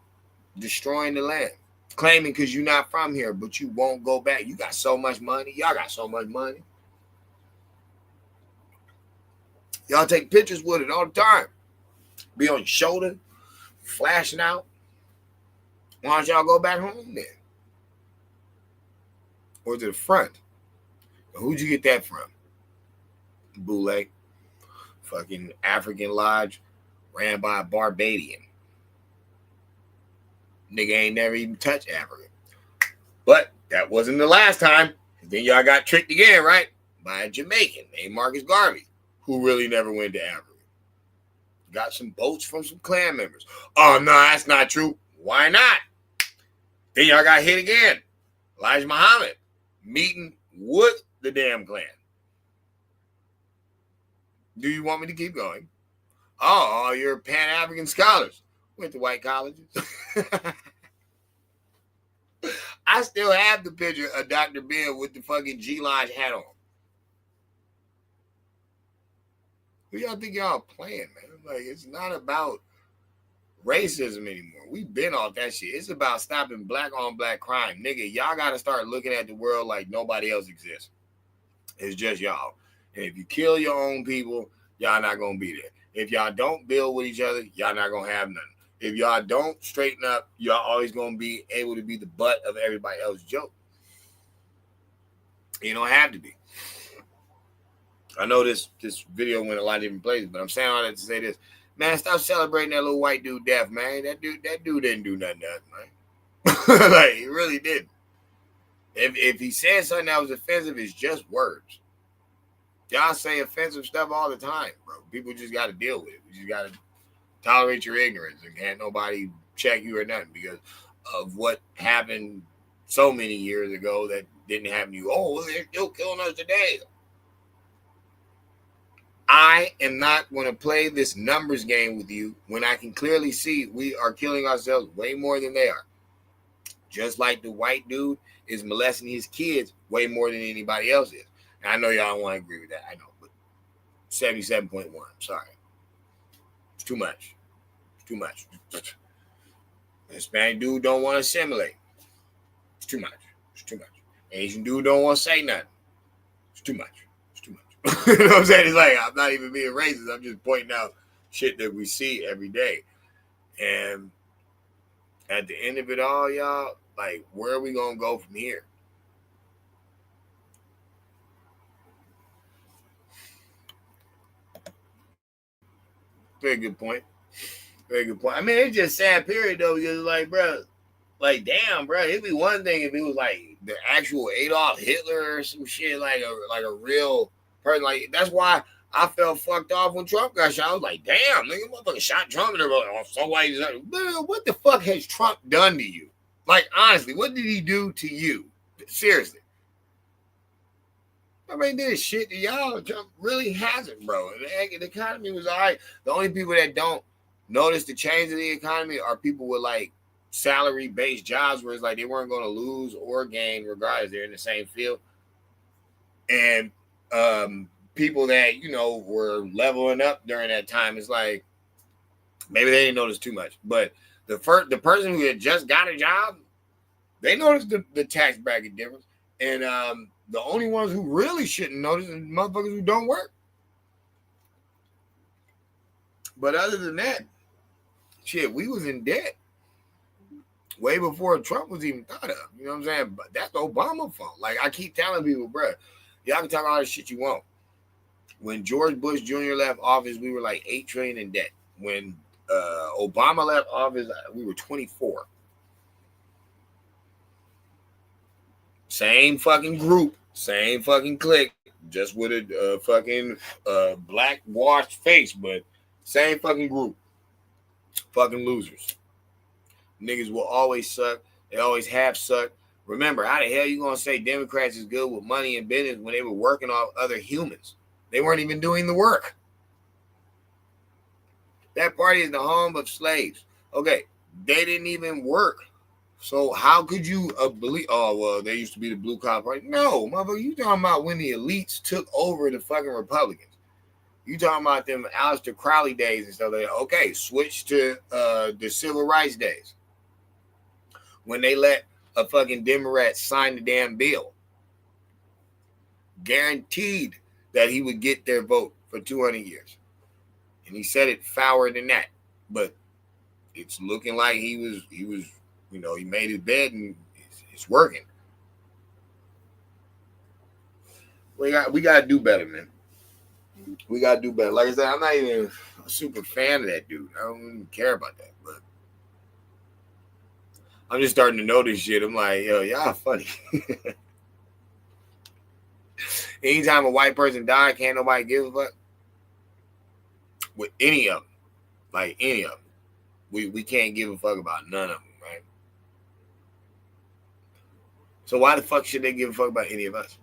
destroying the land? Claiming because you're not from here, but you won't go back. You got so much money. Y'all got so much money. Y'all take pictures with it all the time. Be on your shoulder, flashing out. Why don't y'all go back home then? Or to the front? Who'd you get that from? Boule. Fucking African Lodge ran by a Barbadian. Nigga ain't never even touched Africa. But that wasn't the last time. Then y'all got tricked again, right? By a Jamaican named Marcus Garvey, who really never went to Africa. Got some boats from some Klan members. Oh, no, that's not true. Why not? Then y'all got hit again. Elijah Muhammad meeting with the damn Klan. Do you want me to keep going? Oh, you're Pan-African scholars. Went to white colleges. I still have the picture of Dr. Bill with the fucking G-Lodge hat on. Who y'all think y'all playing, man? Like, it's not about racism anymore. We've been off that shit. It's about stopping black on black crime. Nigga, y'all got to start looking at the world like nobody else exists. It's just y'all. And if you kill your own people, y'all not going to be there. If y'all don't build with each other, y'all not going to have nothing. If y'all don't straighten up, y'all always going to be able to be the butt of everybody else's joke. You don't have to be. I know this video went a lot of different places, but I'm saying all that to say this. Man, stop celebrating that little white dude death, man. That dude didn't do nothing to us, man. Like, he really didn't. If he said something that was offensive, it's just words. Y'all say offensive stuff all the time, bro. People just got to deal with it. You just got to tolerate your ignorance and can't nobody check you or nothing because of what happened so many years ago that didn't happen to you. Oh, they're still killing us today. I am not going to play this numbers game with you when I can clearly see we are killing ourselves way more than they are. Just like the white dude is molesting his kids way more than anybody else is. And I know y'all don't want to agree with that. I know, but 77.1. Sorry. It's too much. It's too much. Hispanic dude don't want to assimilate. It's too much. It's too much. Asian dude don't want to say nothing. It's too much. It's too much. You know what I'm saying? It's like, I'm not even being racist. I'm just pointing out shit that we see every day. And at the end of it all, y'all, like, where are we going to go from here? Very good point. Very good point. I mean, it's just sad period, though, because, like, bro, like, damn, bro, it'd be one thing if it was, like, the actual Adolf Hitler or some shit, like a real person. Like, that's why I felt fucked off when Trump got shot. I was like, damn, nigga, motherfucker shot Trump. And they're like, oh, so why is that? What the fuck has Trump done to you? Like, honestly, what did he do to you? Seriously. I mean, this shit to y'all, Trump really hasn't, bro. The economy was all right. The only people that don't notice the change of the economy are people with, like, salary-based jobs where it's like they weren't going to lose or gain regardless. They're in the same field. And people that, you know, were leveling up during that time, it's like maybe they didn't notice too much. But the person who had just got a job, they noticed the tax bracket difference. And the only ones who really shouldn't notice is motherfuckers who don't work. But other than that, shit, we was in debt way before Trump was even thought of. You know what I'm saying? But that's Obama's fault. Like, I keep telling people, bro, y'all can talk all the shit you want. When George Bush Jr. left office, we were like $8 trillion in debt. When Obama left office, we were 24. Same fucking group, same fucking clique, just with a fucking black washed face, but same fucking group. Fucking losers. Niggas will always suck. They always have sucked, Remember, how the hell you gonna say Democrats is good with money and business when they were working off other humans? They weren't even doing the work. That party is the home of slaves. Okay, they didn't even work. So how could you believe? Oh well, they used to be the blue collar party. No, motherfucker, you talking about when the elites took over the fucking Republicans? You talking about them Aleister Crowley days and stuff like that? Okay, switch to the civil rights days when they let a fucking Democrat sign the damn bill, guaranteed that he would get their vote for 200 years, and he said it fouler than that, but it's looking like he was, you know, he made his bed and it's working. We got to do better, man. We got to do better. Like I said, I'm not even a super fan of that dude. I don't even care about that, but I'm just starting to notice shit. I'm like, yo, y'all funny. Anytime a white person died, can't nobody give a fuck. With any of them. Like any of them. We can't give a fuck about none of them, right? So why the fuck should they give a fuck about any of us?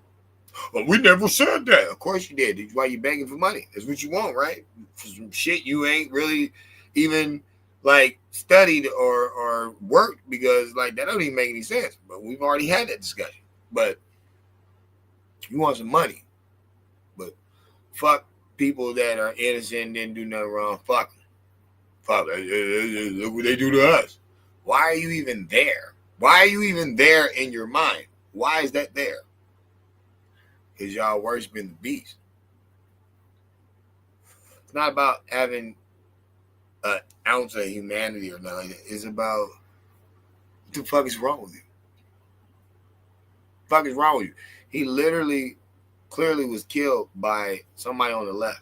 Well, we never said that. Of course you did. That's why you begging for money. That's what you want, right? For some shit you ain't really even like studied or worked, because like that don't even make any sense. But we've already had that discussion. But you want some money. But fuck people that are innocent and didn't do nothing wrong. Fuck them. Fuck them. Look what they do to us. Why are you even there? Why are you even there in your mind? Why is that there? Because y'all worshiping the beast. It's not about having an ounce of humanity or nothing like that. It's about what the fuck is wrong with you? What the fuck is wrong with you? He literally, clearly was killed by somebody on the left,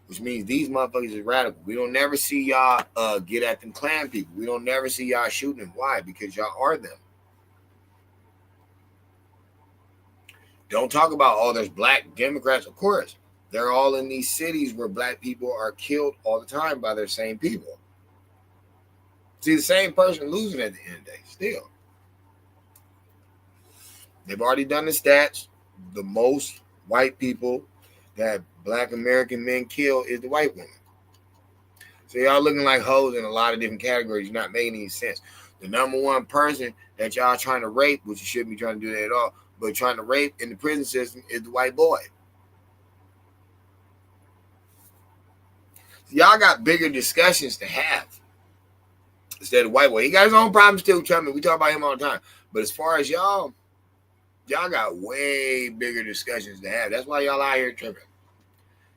which means these motherfuckers is radical. We don't never see y'all get at them Klan people. We don't never see y'all shooting them. Why? Because y'all are them. Don't talk about, oh, there's black Democrats. Of course, they're all in these cities where black people are killed all the time by their same people. See, the same person losing at the end of the day, still. They've already done the stats. The most white people that black American men kill is the white women. So y'all looking like hoes in a lot of different categories. You're not making any sense. The number one person that y'all trying to rape, which you shouldn't be trying to do that at all, but trying to rape in the prison system is the white boy. So y'all got bigger discussions to have instead of white boy. He got his own problems too, Trump. We talk about him all the time. But as far as y'all got way bigger discussions to have. That's why y'all out here tripping.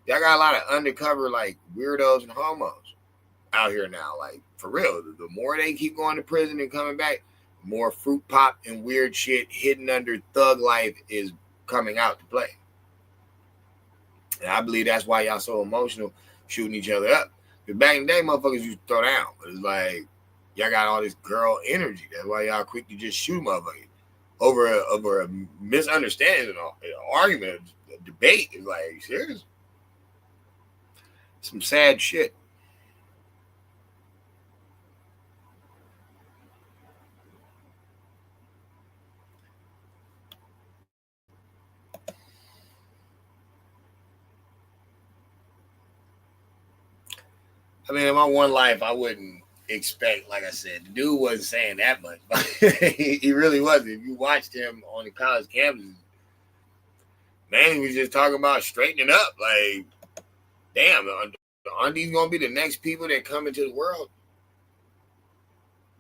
Y'all got a lot of undercover like weirdos and homos out here now. Like for real, the more they keep going to prison and coming back, more fruit pop and weird shit hidden under thug life is coming out to play. And I believe that's why y'all so emotional shooting each other up. Because back in the day, motherfuckers used to throw down. But it's like, y'all got all this girl energy. That's why y'all quick to just shoot motherfuckers. Over a misunderstanding, an argument, a debate. It's like, serious? Some sad shit. I mean, in my one life, I wouldn't expect, like I said, the dude wasn't saying that much. But he really wasn't. If you watched him on the college campuses, man, he was just talking about straightening up. Like, damn, aren't these going to be the next people that come into the world?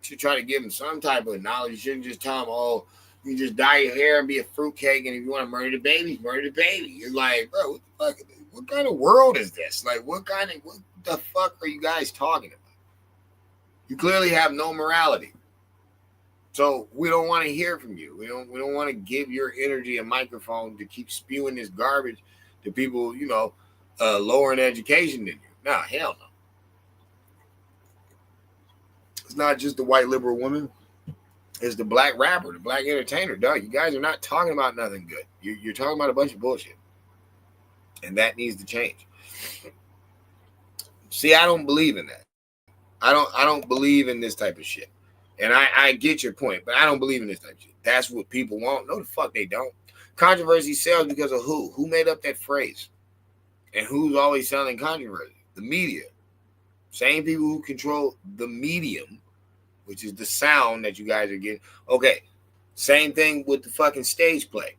You should try to give them some type of knowledge. You shouldn't just tell them, oh, you just dye your hair and be a fruitcake, and if you want to murder the baby, murder the baby. You're like, bro, what the fuck? What kind of world is this? Like, what the fuck are you guys talking about? You clearly have no morality. So we don't want to hear from you. We don't want to give your energy a microphone to keep spewing this garbage to people, lower in education than you. No, hell no. It's not just the white liberal woman. It's the black rapper, the black entertainer. Dog, you guys are not talking about nothing good. You're talking about a bunch of bullshit. And that needs to change. See, I don't believe in that. I don't believe in this type of shit. And I get your point, but I don't believe in this type of shit. That's what people want. No, the fuck they don't. Controversy sells because of who? Who made up that phrase? And who's always selling controversy? The media. Same people who control the medium, which is the sound that you guys are getting. Okay, same thing with the fucking stage play.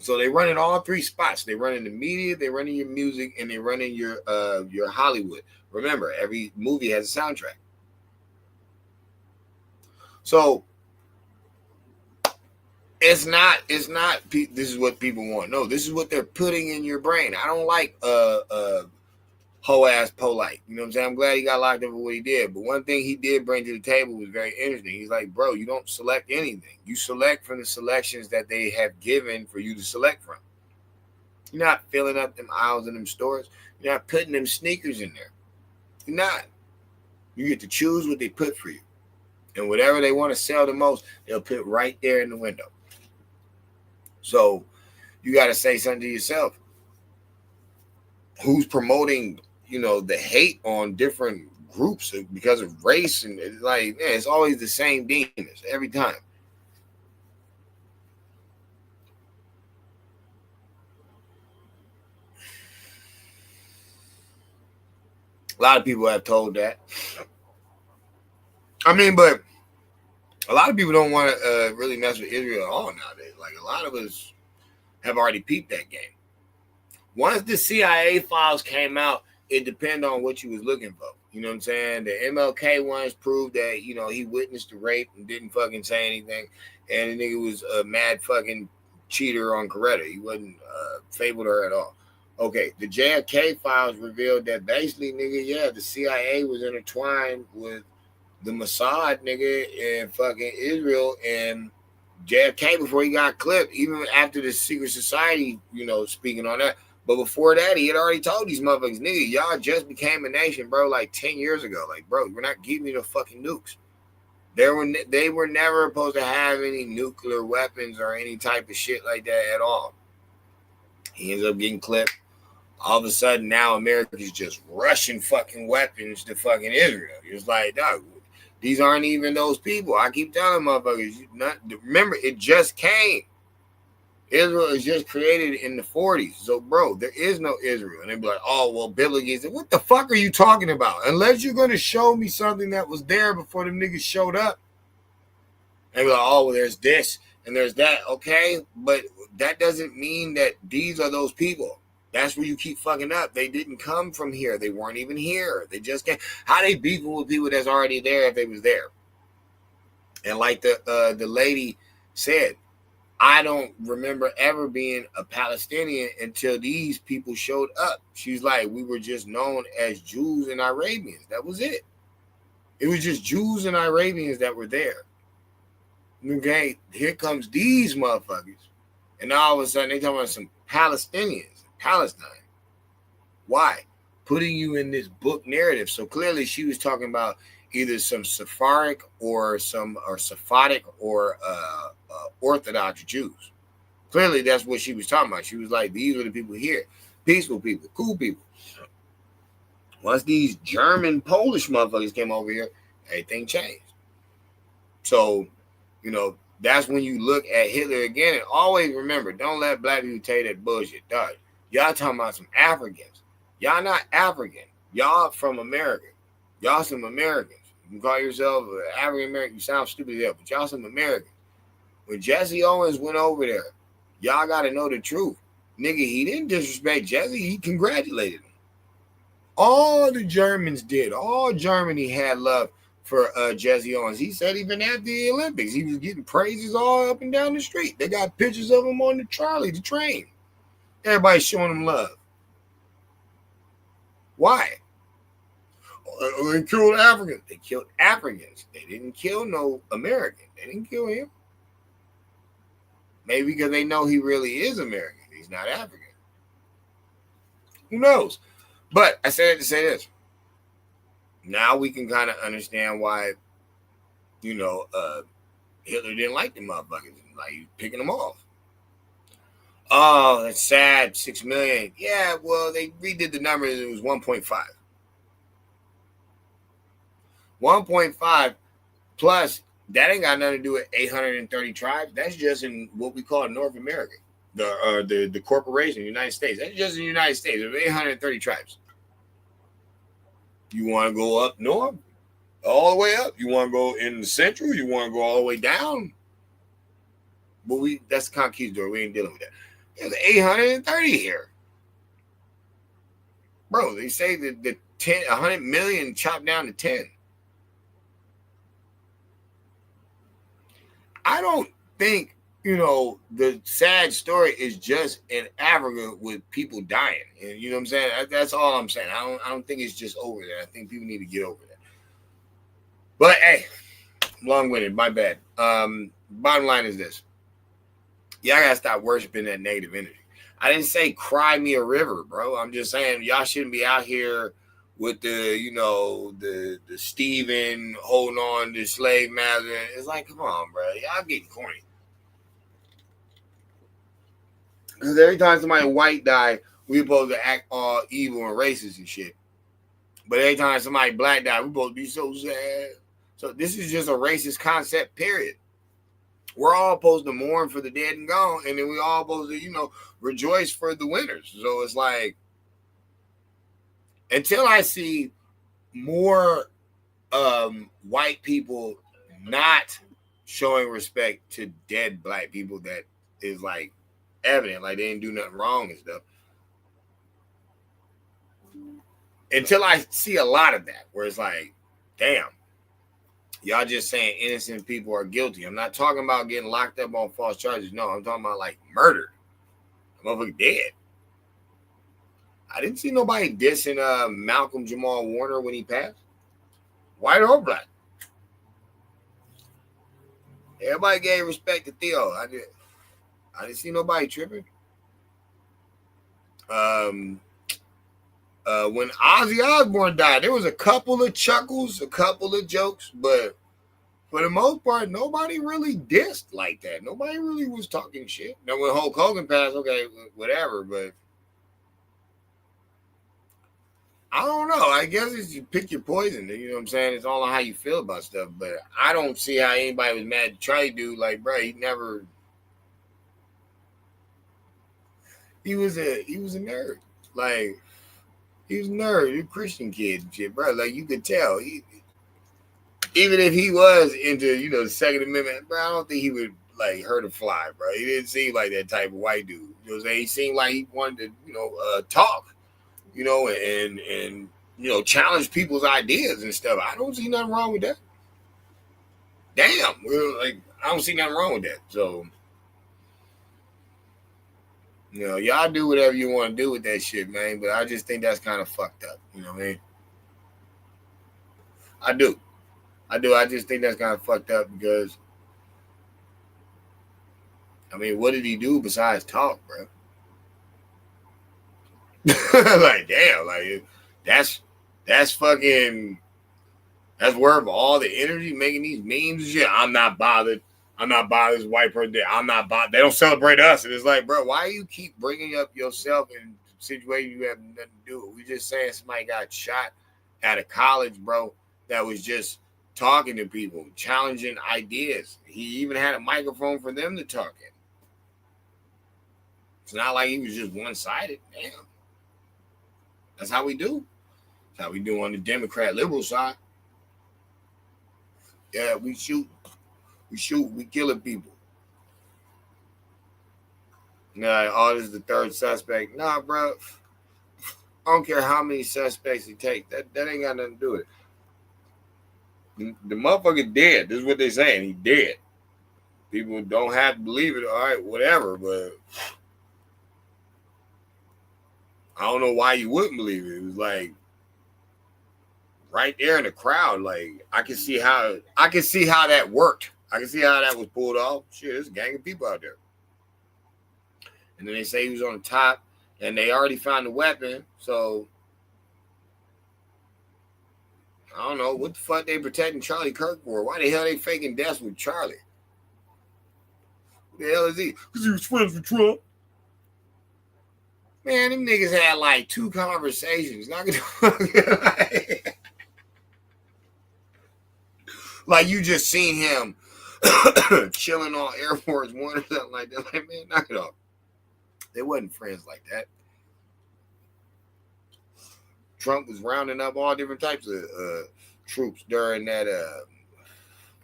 So they run in all three spots. They run in the media, they run in your music, and they run in your Hollywood. Remember, every movie has a soundtrack. So it's not this is what people want. No, this is what they're putting in your brain. I don't like hoe ass Polite. You know what I'm saying? I'm glad he got locked up for what he did. But one thing he did bring to the table was very interesting. He's like, bro, you don't select anything. You select from the selections that they have given for you to select from. You're not filling up them aisles in them stores. You're not putting them sneakers in there. You're not. You get to choose what they put for you. And whatever they want to sell the most, they'll put right there in the window. So you got to say something to yourself. Who's promoting, the hate on different groups because of race? And it's like, man, it's always the same demons every time. A lot of people have told that. I mean, but a lot of people don't want to really mess with Israel at all nowadays. Like, a lot of us have already peeped that game. Once the CIA files came out, it depended on what you was looking for. You know what I'm saying? The MLK ones proved that, he witnessed the rape and didn't fucking say anything. And the nigga was a mad fucking cheater on Coretta. He wasn't fabled her at all. Okay, the JFK files revealed that basically, nigga, the CIA was intertwined with the Mossad, nigga, and fucking Israel and JFK before he got clipped, even after the secret society, speaking on that. But before that, he had already told these motherfuckers, nigga, y'all just became a nation, bro, like 10 years ago. Like, bro, we're not giving you no fucking nukes. They were never supposed to have any nuclear weapons or any type of shit like that at all. He ends up getting clipped. All of a sudden, now America's just rushing fucking weapons to fucking Israel. It's like, dog, these aren't even those people. I keep telling motherfuckers, remember, it just came. Israel is just created in the 40s. So, bro, there is no Israel. And they be like, oh, well, biblically, what the fuck are you talking about? Unless you're going to show me something that was there before them niggas showed up. And be like, oh, well, there's this and there's that. Okay, but that doesn't mean that these are those people. That's where you keep fucking up. They didn't come from here. They weren't even here. They just came. How they beefing with people that's already there if they was there? And like the lady said, I don't remember ever being a Palestinian until these people showed up. She's like, we were just known as Jews and Arabians. That was it. It was just Jews and Arabians that were there. Okay, here comes these motherfuckers. And all of a sudden they talking about some Palestinians. Palestine. Why? Putting you in this book narrative. So clearly she was talking about either some Sephardic or Sephardic or Orthodox Jews. Clearly that's what she was talking about. She was like, these are the people here. Peaceful people, cool people. Once these German, Polish motherfuckers came over here, everything changed. So, that's when you look at Hitler again. And always remember, don't let black people tell you that bullshit. Dog. Y'all talking about some Africans. Y'all not African. Y'all from America. Y'all some Americans. You can call yourself an African American. You sound stupid as hell, but y'all some Americans. When Jesse Owens went over there, y'all got to know the truth. Nigga, he didn't disrespect Jesse. He congratulated him. All the Germans did. All Germany had love for Jesse Owens. He said even after the Olympics, he was getting praises all up and down the street. They got pictures of him on the trolley, the train. Everybody's showing him love. Why? They killed Africans. They killed Africans. They didn't kill no American. They didn't kill him. Maybe because they know he really is American. He's not African. Who knows? But I said it to say this. Now we can kind of understand why, Hitler didn't like the motherfuckers. Like, he was picking them off. Oh, that's sad. 6 million. Yeah, well, they redid the numbers. It was 1.5. 1.5 Plus, that ain't got nothing to do with 830 tribes. That's just in what we call North America, the corporation, the United States. That's just in the United States. There's 830 tribes. You want to go up north, all the way up. You want to go in the central. You want to go all the way down. But that's the conquistador. We ain't dealing with that. There's 830 here, bro. They say that the 100 million chopped down to 10. I don't think, the sad story is just in Africa with people dying. And you know what I'm saying? That's all I'm saying. I don't think it's just over there. I think people need to get over that. But hey, long-winded, my bad. Bottom line is this. Y'all gotta stop worshiping that negative energy. I didn't say cry me a river, bro. I'm just saying y'all shouldn't be out here with the Stephen holding on to slave master. It's like, come on, bro. Y'all getting corny. Because every time somebody white die, we supposed to act all evil and racist and shit. But every time somebody black die, we supposed to be so sad. So this is just a racist concept, period. We're all supposed to mourn for the dead and gone, and then we all supposed to, rejoice for the winners. So it's like, until I see more white people not showing respect to dead black people, that is like evident, like they didn't do nothing wrong and stuff. Until I see a lot of that, where it's like, damn, y'all just saying innocent people are guilty. I'm not talking about getting locked up on false charges. No, I'm talking about like murdered. The motherfucker dead. I didn't see nobody dissing Malcolm Jamal Warner when he passed. White or black. Everybody gave respect to Theo. I didn't see nobody tripping. When Ozzy Osbourne died, there was a couple of chuckles, a couple of jokes, but for the most part, nobody really dissed like that. Nobody really was talking shit. Now, when Hulk Hogan passed, okay, whatever, but I don't know. I guess it's you pick your poison. You know what I'm saying? It's all on how you feel about stuff, but I don't see how anybody was mad to try to do, like, bro, he was a nerd. Like, he was a nerd, he was a Christian kid and shit, bro. Like, you could tell. Even if he was into, the Second Amendment, bro, I don't think he would, like, hurt a fly, bro. He didn't seem like that type of white dude. You know what I'm saying? He seemed like he wanted to, talk, and challenge people's ideas and stuff. I don't see nothing wrong with that. Damn. Like, I don't see nothing wrong with that. So, y'all do whatever you want to do with that shit, man. But I just think that's kind of fucked up. You know what I mean? I do. I just think that's kind of fucked up because, I mean, what did he do besides talk, bro? Like, damn, like, that's fucking, that's worth all the energy making these memes and shit. I'm not bothered. This white person. I'm not bothered. They don't celebrate us. And it's like, bro, why you keep bringing up yourself in situations you have nothing to do with? We just saying somebody got shot at a college, bro, that was just talking to people, challenging ideas. He even had a microphone for them to talk in. It's not like he was just one-sided. Damn. That's how we do. That's how we do on the Democrat liberal side. Yeah, we shoot, we killing people. Nah, this is the third suspect. Nah, bro. I don't care how many suspects he take. That ain't got nothing to do with it. The motherfucker dead. This is what they're saying. He dead. People don't have to believe it. All right, whatever. But I don't know why you wouldn't believe it. It was like right there in the crowd. Like I can see how that worked. I can see how that was pulled off. Shit, there's a gang of people out there. And then they say he was on the top, and they already found the weapon. So I don't know what the fuck they protecting Charlie Kirk for. Why the hell they faking deaths with Charlie? Who the hell is he? Because he was friends with Trump. Man, them niggas had like 2 conversations. Not gonna Like you just seen him chilling on Air Force One or something like that. Like, man, knock it off. They wasn't friends like that. Trump was rounding up all different types of troops during that,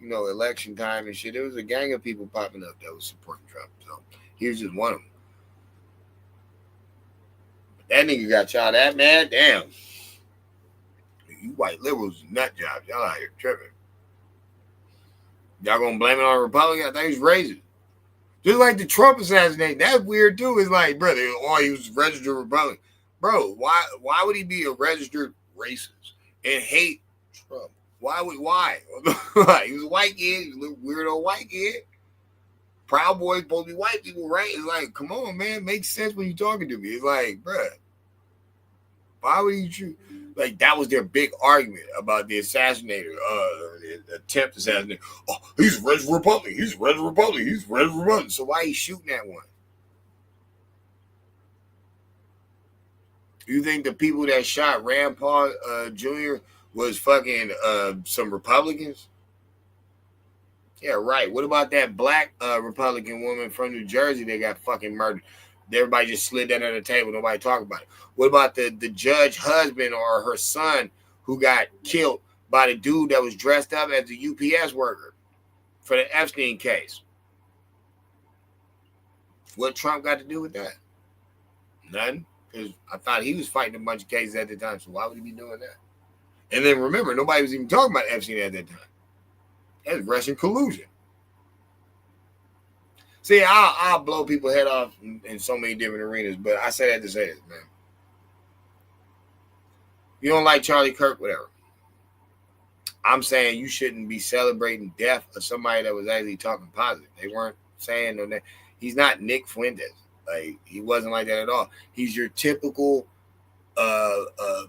election time and shit. There was a gang of people popping up that was supporting Trump. So he was just one of them. But that nigga got shot at, man. Damn. You white liberals, nut jobs. Y'all out here tripping. Y'all gonna blame it on Republicans? I think he's racist. Just like the Trump assassination. That's weird too. It's like, brother, he was registered Republican. Bro, why would he be a registered racist and hate Trump? Why? He was a white kid, he was a little weirdo white kid. Proud Boys supposed to be white people, right? It's like, come on, man, makes sense when you're talking to me. It's like, bruh, why would you choose? Like, that was their big argument about the assassinator, the attempt assassination. Oh, he's a registered Republican. He's a registered Republican. He's a registered Republican. So why are you shooting that one? You think the people that shot Rand Paul Jr. was fucking some Republicans? Yeah, right. What about that black Republican woman from New Jersey that got fucking murdered? Everybody just slid that under the table. Nobody talked about it. What about the judge husband or her son who got killed by the dude that was dressed up as a UPS worker for the Epstein case? What Trump got to do with that? Nothing. Because I thought he was fighting a bunch of cases at the time. So why would he be doing that? And then remember, nobody was even talking about Epstein at that time. That's Russian collusion. See, I'll blow people's head off in so many different arenas, but I say that to say this, man. You don't like Charlie Kirk, whatever. I'm saying you shouldn't be celebrating death of somebody that was actually talking positive. They weren't saying no. He's not Nick Fuentes. Like, he wasn't like that at all. He's your typical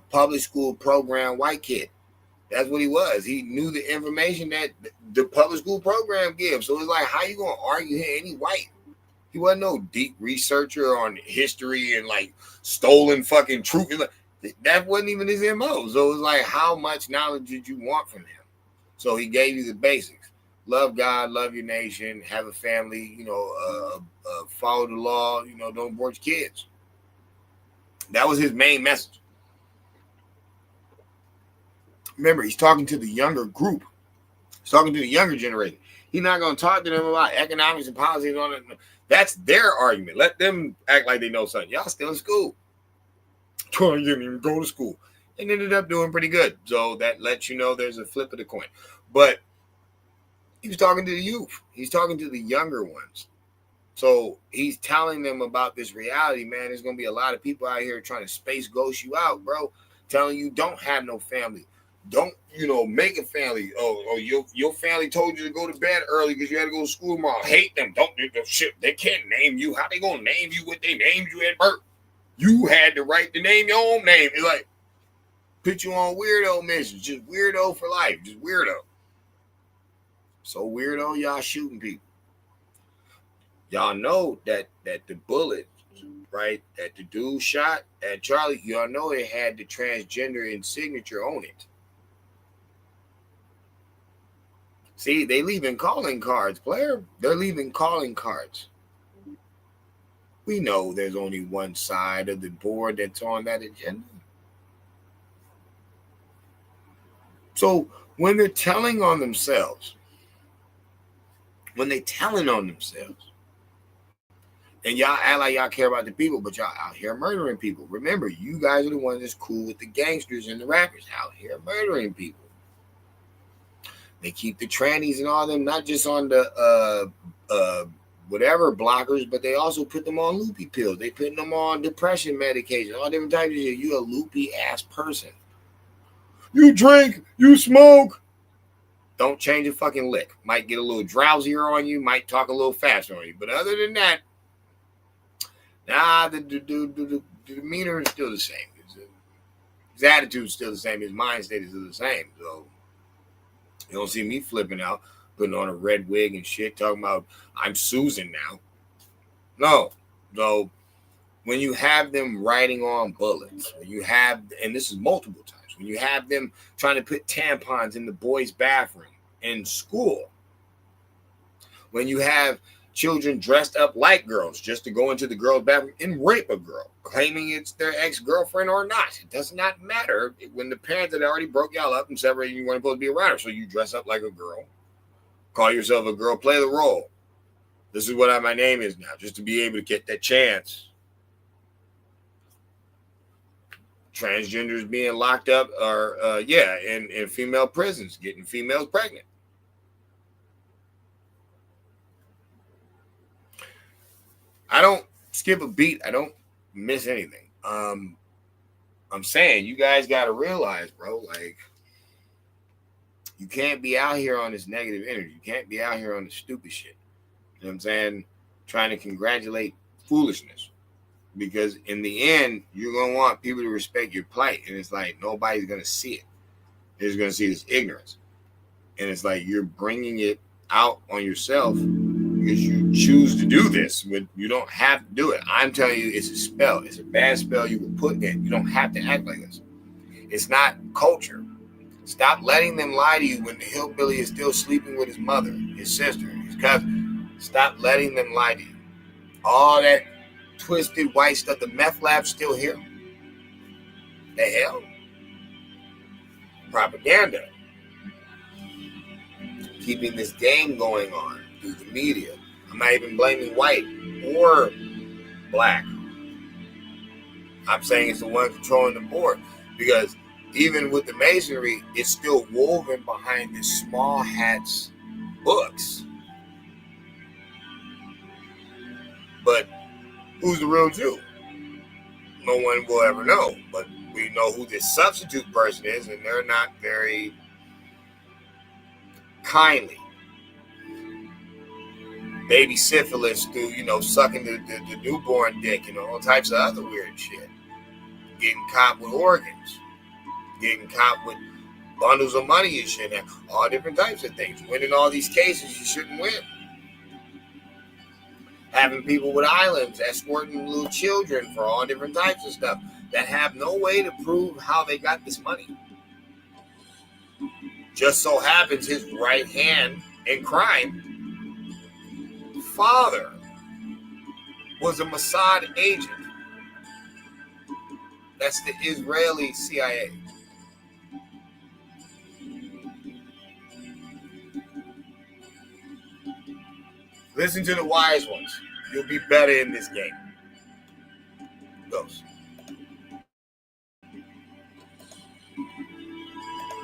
public school program white kid. That's what he was. He knew the information that the public school program gives. So it's like, how you gonna argue here? Any white? He wasn't no deep researcher on history and like stolen fucking truth. That wasn't even his MO. So it was like, how much knowledge did you want from him? So he gave you the basics: love God, love your nation, have a family. Follow the law. Don't abort your kids. That was his main message. Remember, he's talking to the younger group. He's talking to the younger generation. He's not going to talk to them about economics and policy and all that. That's their argument. Let them act like they know something. Y'all still in school. You didn't even go to school. And ended up doing pretty good. So that lets you know there's a flip of the coin. But he was talking to the youth. He's talking to the younger ones. So he's telling them about this reality, man. There's going to be a lot of people out here trying to space ghost you out, bro. Telling you don't have no family. Don't, make a family. Oh, your family told you to go to bed early because you had to go to school tomorrow. Hate them. Don't do the shit. They can't name you. How they gonna name you what they named you at birth? You had the right to name your own name. It's like, put you on weirdo missions. Just weirdo for life. Just weirdo. So weirdo, y'all shooting people. Y'all know that the bullet, right, that the dude shot at Charlie, y'all know it had the transgender and signature on it. See, they leaving calling cards, player. They're leaving calling cards. We know there's only one side of the board that's on that agenda. So when they're telling on themselves, and y'all act like y'all care about the people, but y'all out here murdering people. Remember, you guys are the ones that's cool with the gangsters and the rappers out here murdering people. They keep the trannies and all them not just on the whatever blockers, but they also put them on loopy pills. They put them on depression medication, all different types of shit. You a loopy ass person. You drink, you smoke. Don't change a fucking lick. Might get a little drowsier on you, might talk a little faster on you. But other than that, the demeanor is still the same. His attitude is still the same. His mind state is still the same. So you don't see me flipping out, putting on a red wig and shit, talking about I'm Susan now. No. So when you have them writing on bullets, when you have, and this is multiple times, when you have them trying to put tampons in the boys' bathroom in school, when you have children dressed up like girls just to go into the girls' bathroom and rape a girl, claiming it's their ex-girlfriend or not. It does not matter when the parents had already broke y'all up and separated, you weren't supposed to be around her. So you dress up like a girl, call yourself a girl, play the role. This is what my name is now, just to be able to get that chance. Transgenders being locked up or, in female prisons, getting females pregnant. I don't skip a beat. I don't miss anything. I'm saying you guys got to realize, bro, like, you can't be out here on this negative energy. You can't be out here on the stupid shit. You know what I'm saying? Trying to congratulate foolishness. Because in the end, you're going to want people to respect your plight. And it's like, nobody's going to see it. They're just going to see this ignorance. And it's like, you're bringing it out on yourself because you choose to do this, but you don't have to do it. I'm telling you, it's a spell. It's a bad spell you will put in. You don't have to act like this. It's not culture. Stop letting them lie to you when the hillbilly is still sleeping with his mother, his sister, his cousin. Stop letting them lie to you. All that twisted white stuff, the meth lab's still here. The hell? Propaganda. Keeping this game going on through the media. I'm not even blaming white or black. I'm saying it's the one controlling the board, because even with the masonry, it's still woven behind this small hats books. But who's the real Jew? No one will ever know. But we know who this substitute person is, and they're not very kindly. Baby syphilis through, sucking the newborn dick and all types of other weird shit. Getting caught with organs. Getting caught with bundles of money and shit. And all different types of things. Winning all these cases you shouldn't win. Having people with islands escorting little children for all different types of stuff that have no way to prove how they got this money. Just so happens his right hand in crime, father, was a Mossad agent. That's the Israeli CIA. Listen to the wise ones. You'll be better in this game. Goes.